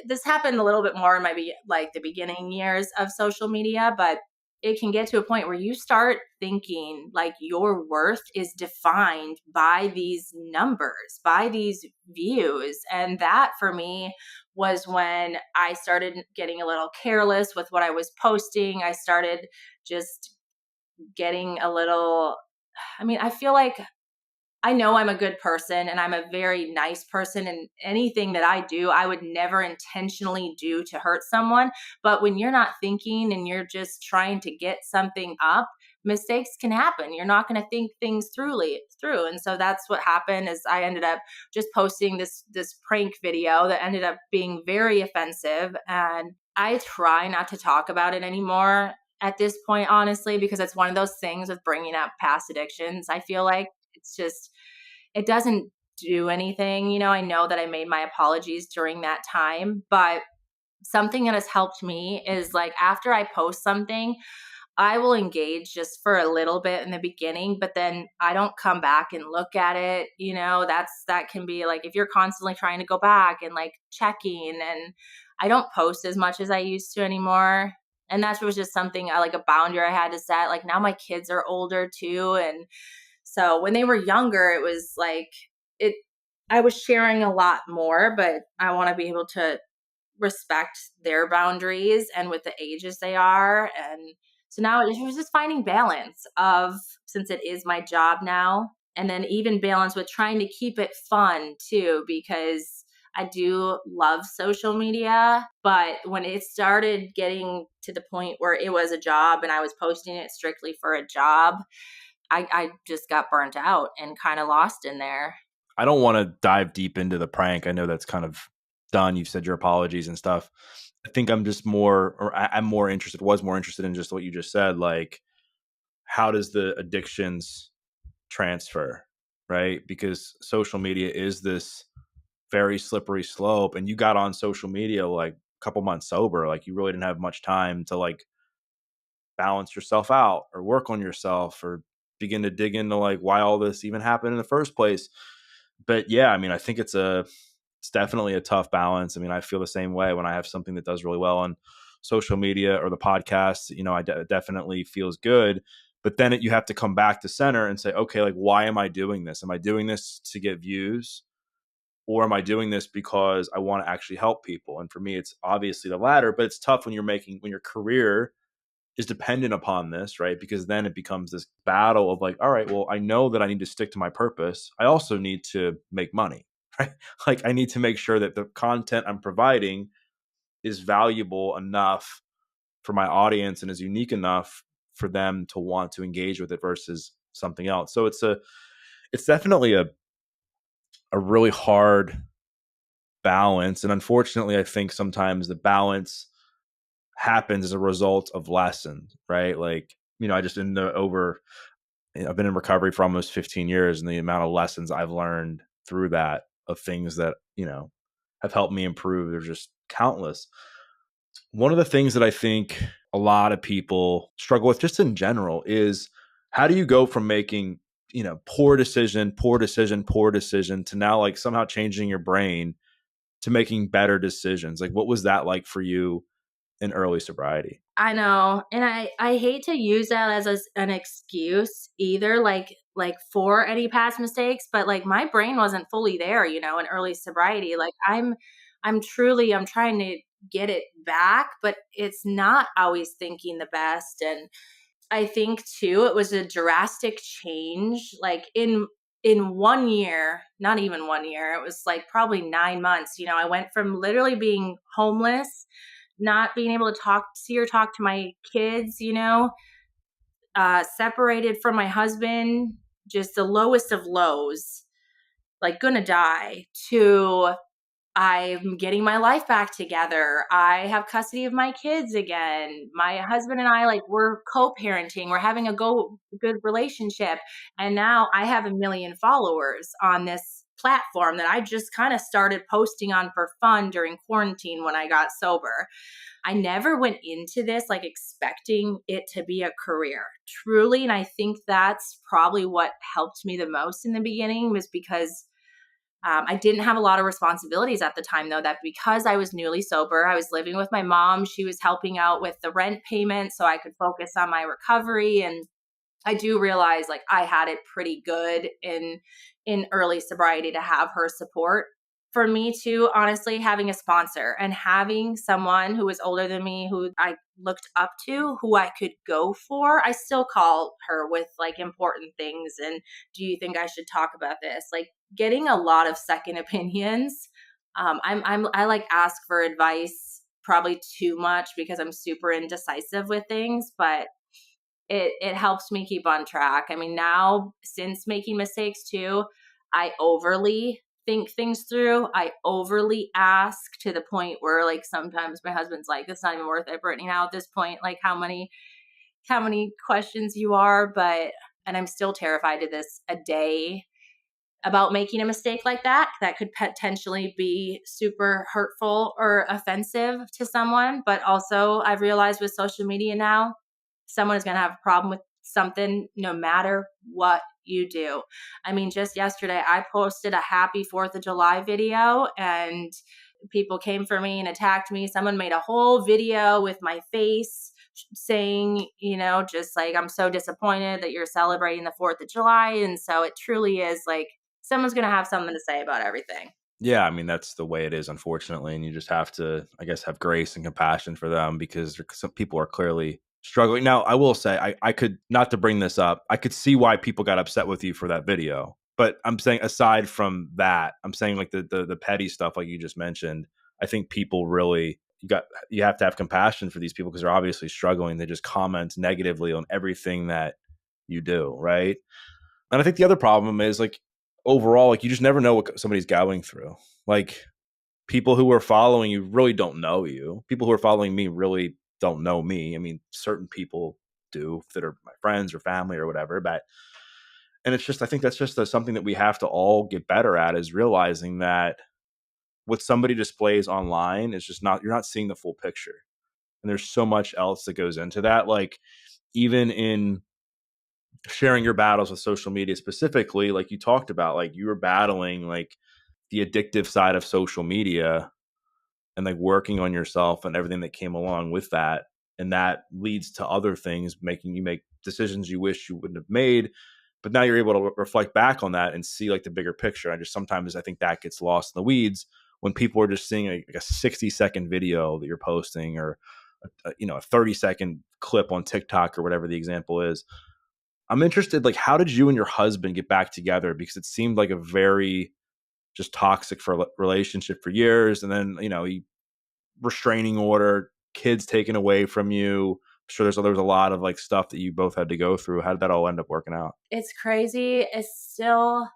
this happened a little bit more in like the beginning years of social media, but it can get to a point where you start thinking like your worth is defined by these numbers, by these views. And that for me was when I started getting a little careless with what I was posting. I started just getting a little, I mean, I feel like I know I'm a good person and I'm a very nice person, and anything that I do, I would never intentionally do to hurt someone. But when you're not thinking and you're just trying to get something up, mistakes can happen. You're not going to think things through. And so that's what happened, is I ended up just posting this prank video that ended up being very offensive, and I try not to talk about it anymore at this point, honestly, because it's one of those things with bringing up past addictions. I feel like it's just, it doesn't do anything. I know that I made my apologies during that time, but something that has helped me is, like, after I post something, I will engage just for a little bit in the beginning, but then I don't come back and look at it. That can be like, if you're constantly trying to go back and like checking, and I don't post as much as I used to anymore. And that was just something like a boundary I had to set. Like, now my kids are older too. And so when they were younger, it was like it I was sharing a lot more, but I want to be able to respect their boundaries and with the ages they are. And so now it was just finding balance of, since it is my job now, and then even balance with trying to keep it fun too, because I do love social media. But when it started getting to the point where it was a job and I was posting it strictly for a job, I just got burnt out and kind of lost in there. I don't want to dive deep into the prank. I know that's kind of done. You've said your apologies and stuff. I think I'm just I'm more interested, was more interested in just what you just said. Like, how does the addictions transfer, right? Because social media is this very slippery slope, and you got on social media like a couple months sober. Like, you really didn't have much time to like balance yourself out or work on yourself or begin to dig into like why all this even happened in the first place. But yeah, I mean, I think it's definitely a tough balance. I mean, I feel the same way when I have something that does really well on social media or the podcast. Definitely feels good. But then you have to come back to center and say, okay, like, why am I doing this? Am I doing this to get views, or am I doing this because I want to actually help people? And for me, it's obviously the latter. But it's tough when your career is dependent upon this, right? Because then it becomes this battle of like, all right, well, I know that I need to stick to my purpose. I also need to make money, right? Like, I need to make sure that the content I'm providing is valuable enough for my audience and is unique enough for them to want to engage with it versus something else. So it's definitely a really hard balance. And unfortunately, I think sometimes the balance happens as a result of lessons, right? Like, I just in the over I've been in recovery for almost 15 years, and the amount of lessons I've learned through that of things that, have helped me improve, they're just countless. One of the things that I think a lot of people struggle with just in general is, how do you go from making, poor decision, poor decision, poor decision to now like somehow changing your brain to making better decisions? Like, what was that like for you in early sobriety? I know. And I hate to use that as an excuse either, like for any past mistakes, but like my brain wasn't fully there, in early sobriety. Like I'm trying to get it back, but it's not always thinking the best. And I think too, it was a drastic change. Like in 1 year, not even 1 year, it was like probably 9 months. I went from literally being homeless, not being able to see or talk to my kids, separated from my husband, just the lowest of lows, like gonna die, to I'm getting my life back together. I have custody of my kids again. My husband and I, like, we're co-parenting. We're having a good relationship. And now I have 1 million followers on this platform that I just kind of started posting on for fun during quarantine when I got sober. I never went into this like expecting it to be a career, truly. And I think that's probably what helped me the most in the beginning, was because I didn't have a lot of responsibilities at the time, though, that because I was newly sober, I was living with my mom. She was helping out with the rent payment so I could focus on my recovery. And I do realize like I had it pretty good in early sobriety to have her support. For me too, honestly, having a sponsor and having someone who was older than me, who I looked up to, who I could go for. I still call her with like important things. And do you think I should talk about this? Like getting a lot of second opinions. I like ask for advice probably too much because I'm super indecisive with things, but it helps me keep on track. I mean, now since making mistakes too, I overly think things through. I overly ask to the point where like sometimes my husband's like, "It's not even worth it, Brittany, now at this point, like how many questions you are." But and I'm still terrified to this a day about making a mistake like that could potentially be super hurtful or offensive to someone. But also I've realized with social media now, someone is going to have a problem with something no matter what you do. I mean, just yesterday I posted a happy 4th of July video and people came for me and attacked me. Someone made a whole video with my face saying, just like, "I'm so disappointed that you're celebrating the 4th of July." And so it truly is like someone's going to have something to say about everything. Yeah, I mean, that's the way it is, unfortunately. And you just have to, I guess, have grace and compassion for them, because some people are clearly struggling. Now, I will say, I could, not to bring this up, I could see why people got upset with you for that video. But I'm saying, aside from that, I'm saying like the petty stuff, like you just mentioned, I think people really, you have to have compassion for these people, because they're obviously struggling. They just comment negatively on everything that you do, right? And I think the other problem is like, overall, like, you just never know what somebody's going through. Like, people who are following you really don't know you. People who are following me really don't know me. I mean, certain people do that are my friends or family or whatever. But and it's just, I think that's just something that we have to all get better at, is realizing that what somebody displays online is just not, you're not seeing the full picture. And there's so much else that goes into that. Like, even in sharing your battles with social media specifically, like you talked about, like you were battling like the addictive side of social media, and like working on yourself and everything that came along with that. And that leads to other things, making you make decisions you wish you wouldn't have made. But now you're able to reflect back on that and see like the bigger picture. I just, sometimes I think that gets lost in the weeds when people are just seeing like a 60-second video that you're posting, or a 30-second clip on TikTok or whatever the example is. I'm interested, like, how did you and your husband get back together? Because it seemed like a very just toxic for relationship for years. And then, restraining order, kids taken away from you. I'm sure there was a lot of like stuff that you both had to go through. How did that all end up working out? It's crazy. It's still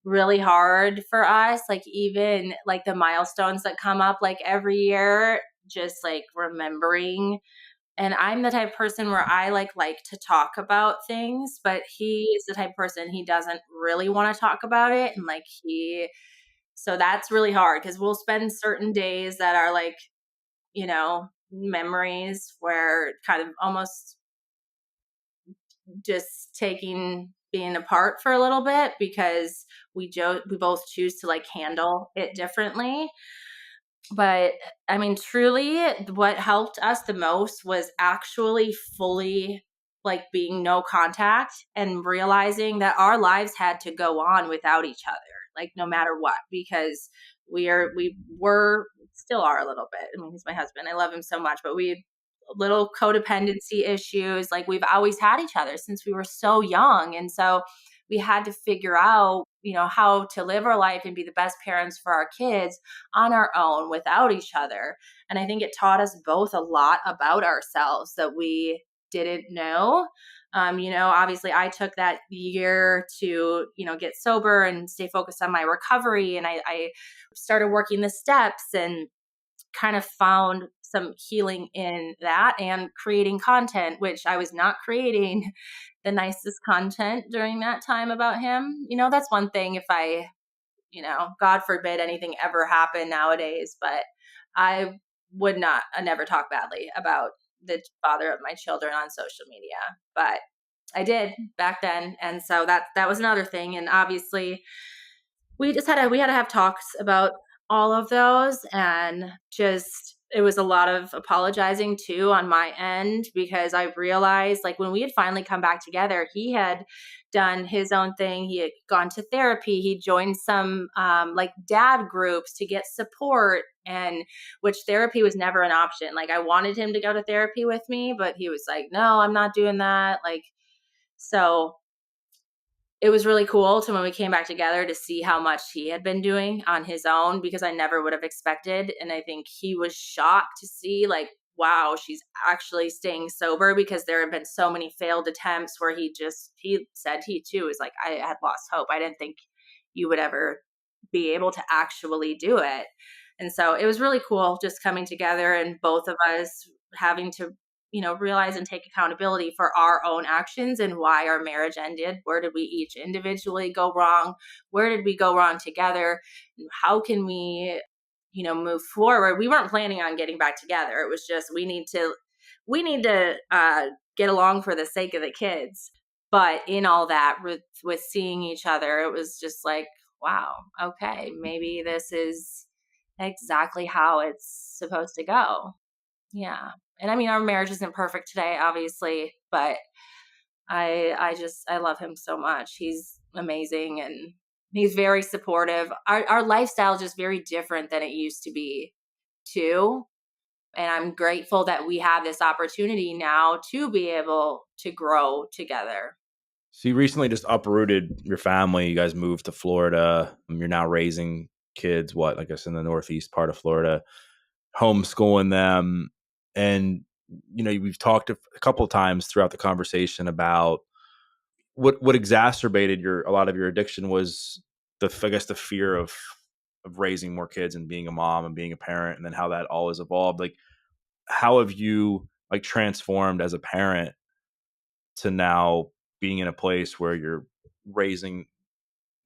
really hard for us. Like even like the milestones that come up like every year, just like remembering And I'm the type of person where I like to talk about things, but he is the type of person, he doesn't really want to talk about it. And so that's really hard because we'll spend certain days that are like, memories where kind of almost just being apart for a little bit because we both choose to like handle it differently. But I mean, truly, what helped us the most was actually fully like being no contact and realizing that our lives had to go on without each other, like no matter what, because we were still are a little bit. I mean, he's my husband. I love him so much, but we little codependency issues. Like we've always had each other since we were so young. And so we had to figure out, how to live our life and be the best parents for our kids on our own without each other. And I think it taught us both a lot about ourselves that we didn't know. Obviously I took that year to, get sober and stay focused on my recovery. And I started working the steps and kind of found some healing in that and creating content, which I was not creating the nicest content during that time about him. That's one thing if God forbid anything ever happen nowadays, but I would not, I never talk badly about the father of my children on social media, but I did back then. And so that was another thing. And obviously we had to have talks about all of those, and just it was a lot of apologizing too on my end because I realized like when we had finally come back together, he had done his own thing. He had gone to therapy. He joined some like dad groups to get support, and which therapy was never an option. Like I wanted him to go to therapy with me, but he was like, no, I'm not doing that. So it was really cool to when we came back together to see how much he had been doing on his own because I never would have expected. And I think he was shocked to see like, wow, she's actually staying sober because there have been so many failed attempts where he said he too was like, I had lost hope. I didn't think you would ever be able to actually do it. And so it was really cool just coming together and both of us having to realize and take accountability for our own actions and why our marriage ended. Where did we each individually go wrong? Where did we go wrong together? How can we, move forward? We weren't planning on getting back together. It was just, we need to get along for the sake of the kids. But in all that, with seeing each other, it was just like, wow, okay, maybe this is exactly how it's supposed to go. Yeah. And I mean, our marriage isn't perfect today, obviously, but I love him so much. He's amazing and he's very supportive. Our lifestyle is just very different than it used to be too. And I'm grateful that we have this opportunity now to be able to grow together. So you recently just uprooted your family. You guys moved to Florida. You're now raising kids, I guess in the northeast part of Florida, homeschooling them. And, we've talked a couple of times throughout the conversation about what exacerbated a lot of your addiction was I guess the fear of raising more kids and being a mom and being a parent, and then how that all has evolved. Like, how have you like transformed as a parent to now being in a place where you're raising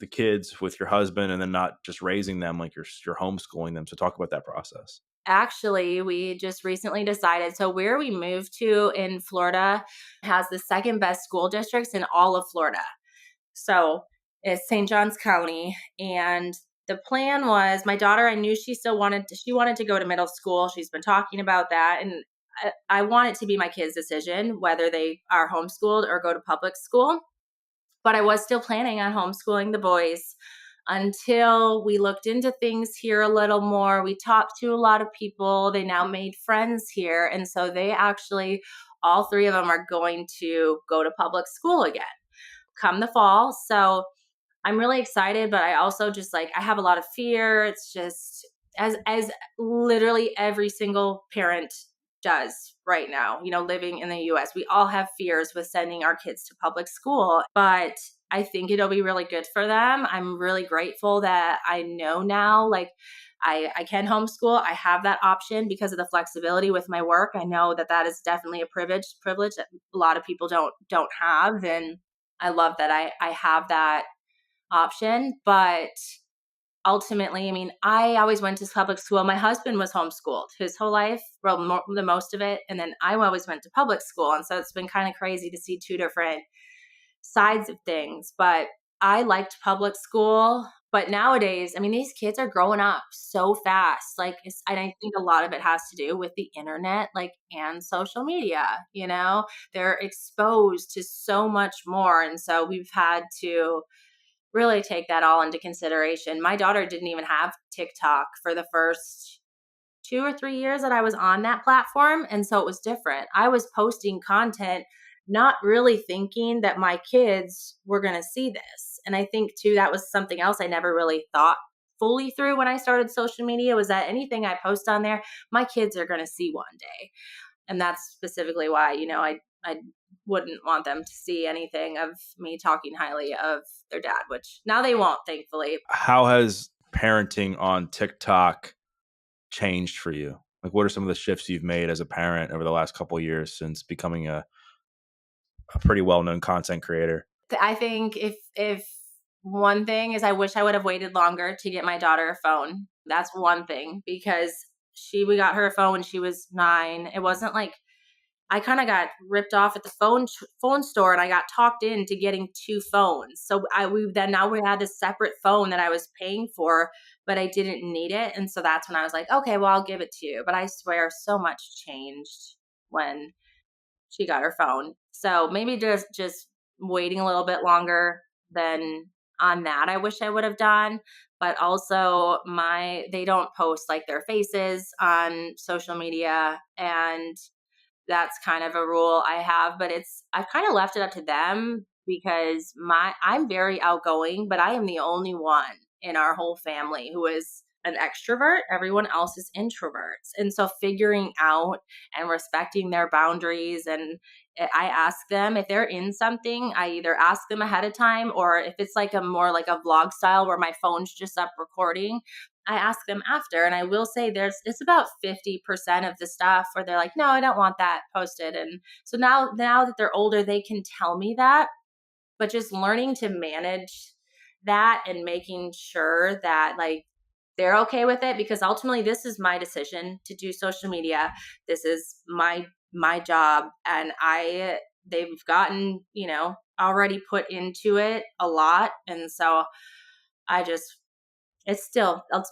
the kids with your husband and then not just raising them, like you're homeschooling them? So talk about that process. Actually, we just recently decided. So where we moved to in Florida has the second best school districts in all of Florida. So it's St. Johns County. And the plan was my daughter, I knew she wanted to go to middle school. She's been talking about that. And I want it to be my kids' decision, whether they are homeschooled or go to public school. But I was still planning on homeschooling the boys until we looked into things here a little more. We talked to a lot of people. They now made friends here. And so they actually, all three of them are going to go to public school again come the fall. So I'm really excited, but I also just I have a lot of fear. It's just as literally every single parent does right now, living in the US. We all have fears with sending our kids to public school, but I think it'll be really good for them. I'm really grateful that I know now, like I can homeschool. I have that option because of the flexibility with my work. I know that that is definitely a privilege that a lot of people don't have. And I love that I have that option. But ultimately, I mean, I always went to public school. My husband was homeschooled his whole life, well, the most of it. And then I always went to public school. And so it's been kind of crazy to see two different sides of things. But I liked public school. But nowadays, I mean, these kids are growing up so fast. Like, and I think a lot of it has to do with the internet, like, and social media. They're exposed to so much more. And so we've had to really take that all into consideration. My daughter didn't even have TikTok for the first 2 or 3 years that I was on that platform. And so it was different. I was posting content, not really thinking that my kids were going to see this. And I think too, that was something else I never really thought fully through when I started social media, was that anything I post on there, my kids are going to see one day. And that's specifically why, I wouldn't want them to see anything of me talking highly of their dad, which now they won't, thankfully. How has parenting on TikTok changed for you? Like, what are some of the shifts you've made as a parent over the last couple of years since becoming a pretty well-known content creator? I think if one thing is, I wish I would have waited longer to get my daughter a phone. That's one thing, because we got her a phone when she was 9. It wasn't like I kind of got ripped off at the phone store, and I got talked into getting 2 phones. So now we had this separate phone that I was paying for, but I didn't need it. And so that's when I was like, okay, well, I'll give it to you. But I swear so much changed when she got her phone. So maybe just waiting a little bit longer than on that, I wish I would have done. But also they don't post like their faces on social media, and that's kind of a rule I have, but I've kind of left it up to them, because I'm very outgoing, but I am the only one in our whole family who is an extrovert. Everyone else is introverts. And so figuring out and respecting their boundaries, and I ask them if they're in something, I either ask them ahead of time, or if it's like more like a vlog style where my phone's just up recording, I ask them after. And I will say it's about 50% of the stuff where they're like, no, I don't want that posted. And so now that they're older, they can tell me that, but just learning to manage that and making sure that like they're okay with it, because ultimately this is my decision to do social media. This is my job, and they've gotten, already put into it a lot. And so it's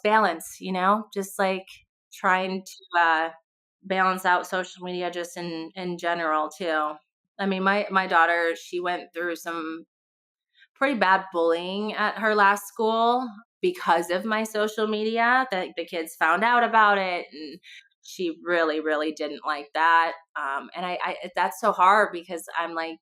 balance, just like trying to balance out social media just in general too. I mean, my daughter, she went through some pretty bad bullying at her last school because of my social media, that the kids found out about it, and she really, really didn't like that. And I that's so hard, because I'm like,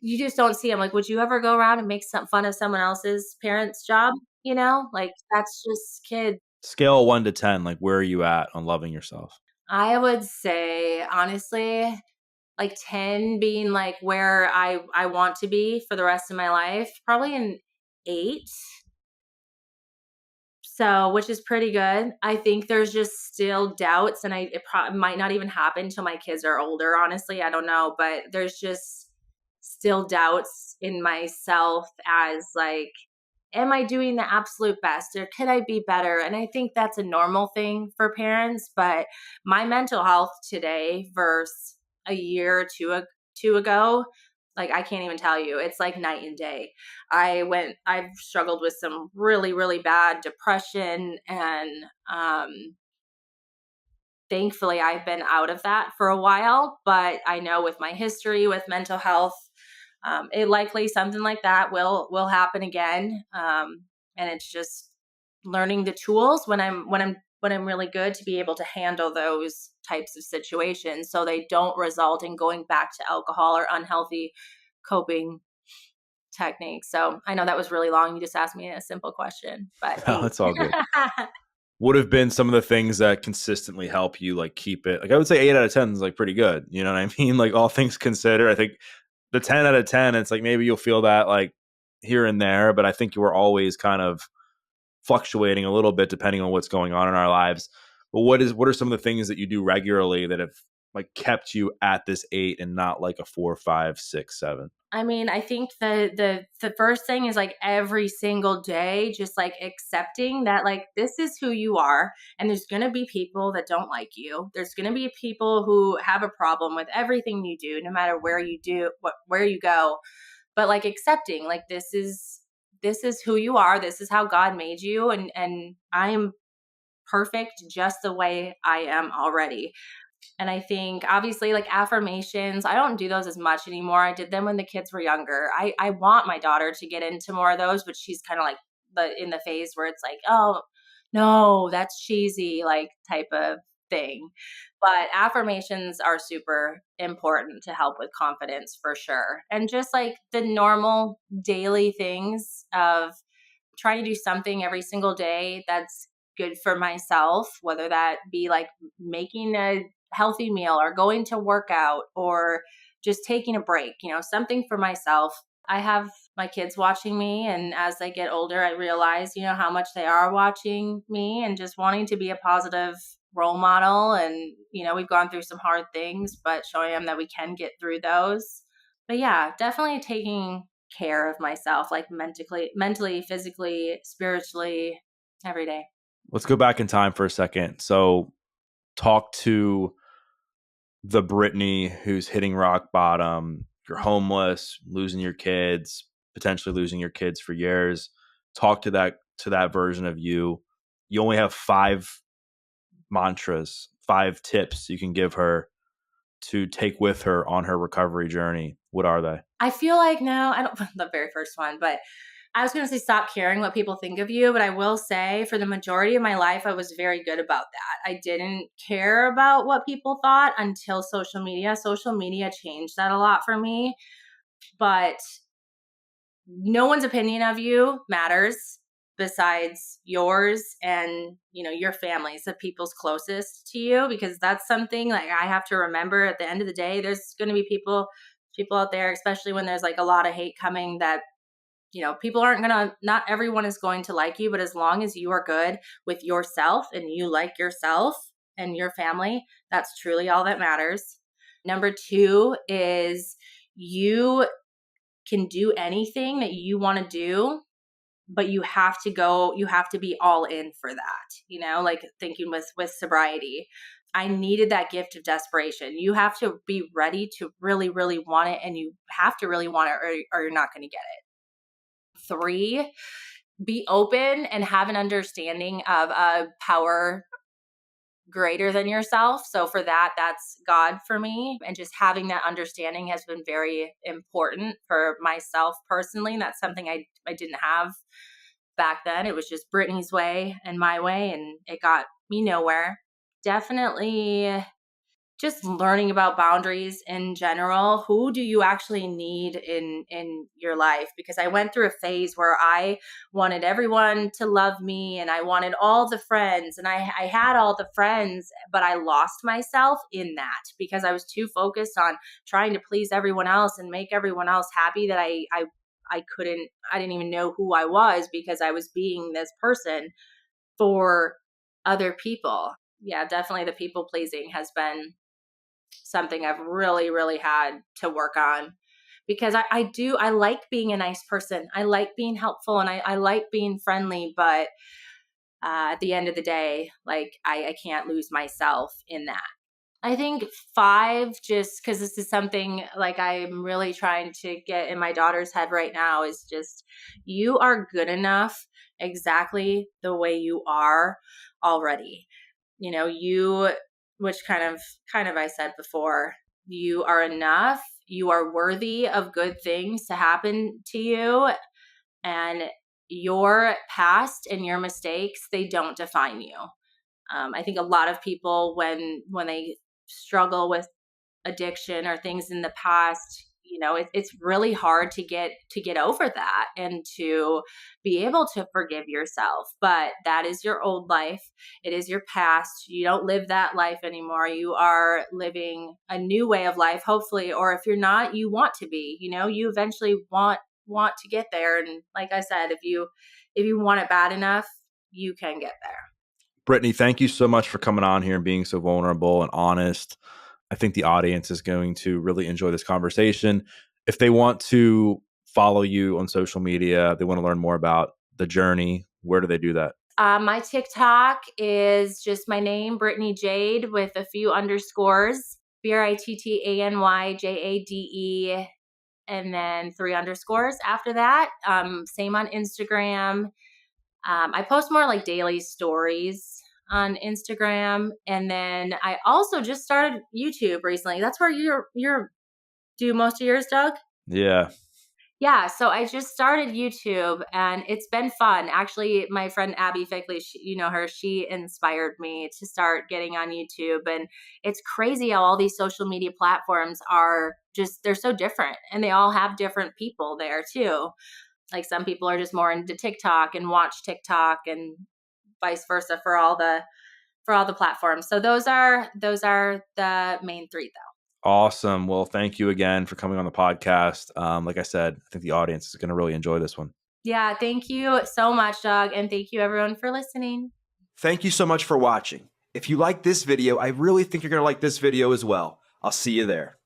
you just don't see. I'm like, would you ever go around and make some fun of someone else's parents' job? Like that's just kids. Scale of 1 to 10, like, where are you at on loving yourself? I would say, honestly, like 10 being like where I want to be for the rest of my life, probably an 8. So, which is pretty good. I think there's just still doubts, and it might not even happen until my kids are older. Honestly, I don't know, but there's just still doubts in myself as like, am I doing the absolute best, or could I be better? And I think that's a normal thing for parents. But my mental health today versus a year or two ago, like I can't even tell you, it's like night and day. I've struggled with some really, really bad depression, and thankfully I've been out of that for a while. But I know with my history with mental health, it likely something like that will happen again. And it's just learning the tools when I'm really good to be able to handle those types of situations, so they don't result in going back to alcohol or unhealthy coping techniques. So I know that was really long. You just asked me a simple question, but No, it's all good. What have been some of the things that consistently help you like keep it? Like, I would say 8 out of 10 is like pretty good. You know what I mean? Like, all things considered, I think the 10 out of 10, it's like maybe you'll feel that like here and there, but I think you were always kind of fluctuating a little bit depending on what's going on in our lives. But what are some of the things that you do regularly that have like kept you at this 8 and not like a 4, 5, 6, 7? I mean, I think the first thing is like every single day, just like accepting that like this is who you are, and there's gonna be people that don't like you. There's gonna be people who have a problem with everything you do, no matter where you do where you go. But like accepting like this is who you are. This is how God made you, and I am perfect just the way I am already. And I think obviously like affirmations, I don't do those as much anymore. I did them when the kids were younger. I want my daughter to get into more of those, but she's kind of like in the phase where it's like, oh no, that's cheesy, like type of thing. But affirmations are super important to help with confidence for sure. And just like the normal daily things of trying to do something every single day that's good for myself, whether that be like making a healthy meal or going to work out or just taking a break, something for myself. I have my kids watching me, and as they get older, I realize, how much they are watching me and just wanting to be a positive role model. And, we've gone through some hard things, but showing them that we can get through those. But yeah, definitely taking care of myself, like mentally, physically, spiritually, every day. Let's go back in time for a second. So talk to the Brittany who's hitting rock bottom. You're homeless, losing your kids, potentially losing your kids for years. Talk to that version of you. You only have 5 mantras, 5 tips you can give her to take with her on her recovery journey. What are they? I feel like I don't the very first one, but I was going to say stop caring what people think of you, but I will say for the majority of my life, I was very good about that. I didn't care about what people thought until social media. Social media changed that a lot for me, but no one's opinion of you matters besides yours and, your families, the people's closest to you, because that's something like I have to remember at the end of the day. There's going to be people out there, especially when there's like a lot of hate coming, that people aren't not everyone is going to like you, but as long as you are good with yourself and you like yourself and your family, that's truly all that matters. Number 2 is you can do anything that you want to do, but you have to be all in for that, like thinking with sobriety. I needed that gift of desperation. You have to be ready to really, really want it, and you have to really want it or you're not going to get it. 3, be open and have an understanding of a power greater than yourself. So for that's God for me. And just having that understanding has been very important for myself personally. And that's something I didn't have back then. It was just Brittany's way and my way, and it got me nowhere. Definitely just learning about boundaries in general. Who do you actually need in your life? Because I went through a phase where I wanted everyone to love me, and I wanted all the friends, and I had all the friends, but I lost myself in that because I was too focused on trying to please everyone else and make everyone else happy that I didn't even know who I was because I was being this person for other people. Yeah, definitely the people pleasing has been something I've really, really had to work on, because I like being a nice person. I like being helpful, and I like being friendly, but at the end of the day, like I can't lose myself in that. I think 5, just because this is something like I'm really trying to get in my daughter's head right now, is just you are good enough exactly the way you are already. You, which kind of I said before, you are enough. You are worthy of good things to happen to you, and your past and your mistakes, they don't define you. I think a lot of people when they struggle with addiction or things in the past, it's really hard to get over that and to be able to forgive yourself. But that is your old life. It is your past. You don't live that life anymore. You are living a new way of life, hopefully. Or if you're not, you want to be. You eventually want to get there. And like I said, if you want it bad enough, you can get there. Brittany, thank you so much for coming on here and being so vulnerable and honest. I think the audience is going to really enjoy this conversation. If they want to follow you on social media, they want to learn more about the journey, where do they do that? My TikTok is just my name, Brittany Jade, with a few underscores, BrittanyJade, and then 3 underscores after that. Same on Instagram. I post more like daily stories on Instagram. And then I also just started YouTube recently. That's where you're do most of yours, Doug? Yeah. Yeah, so I just started YouTube and it's been fun. Actually, my friend Abby Fickley, you know her, she inspired me to start getting on YouTube. And it's crazy how all these social media platforms are they're so different and they all have different people there too. Like some people are just more into TikTok and watch TikTok and vice versa for all the platforms. So those are the main 3 though. Awesome. Well, thank you again for coming on the podcast. Like I said, I think the audience is going to really enjoy this one. Yeah, thank you so much, Doug. And thank you everyone for listening. Thank you so much for watching. If you like this video, I really think you're going to like this video as well. I'll see you there.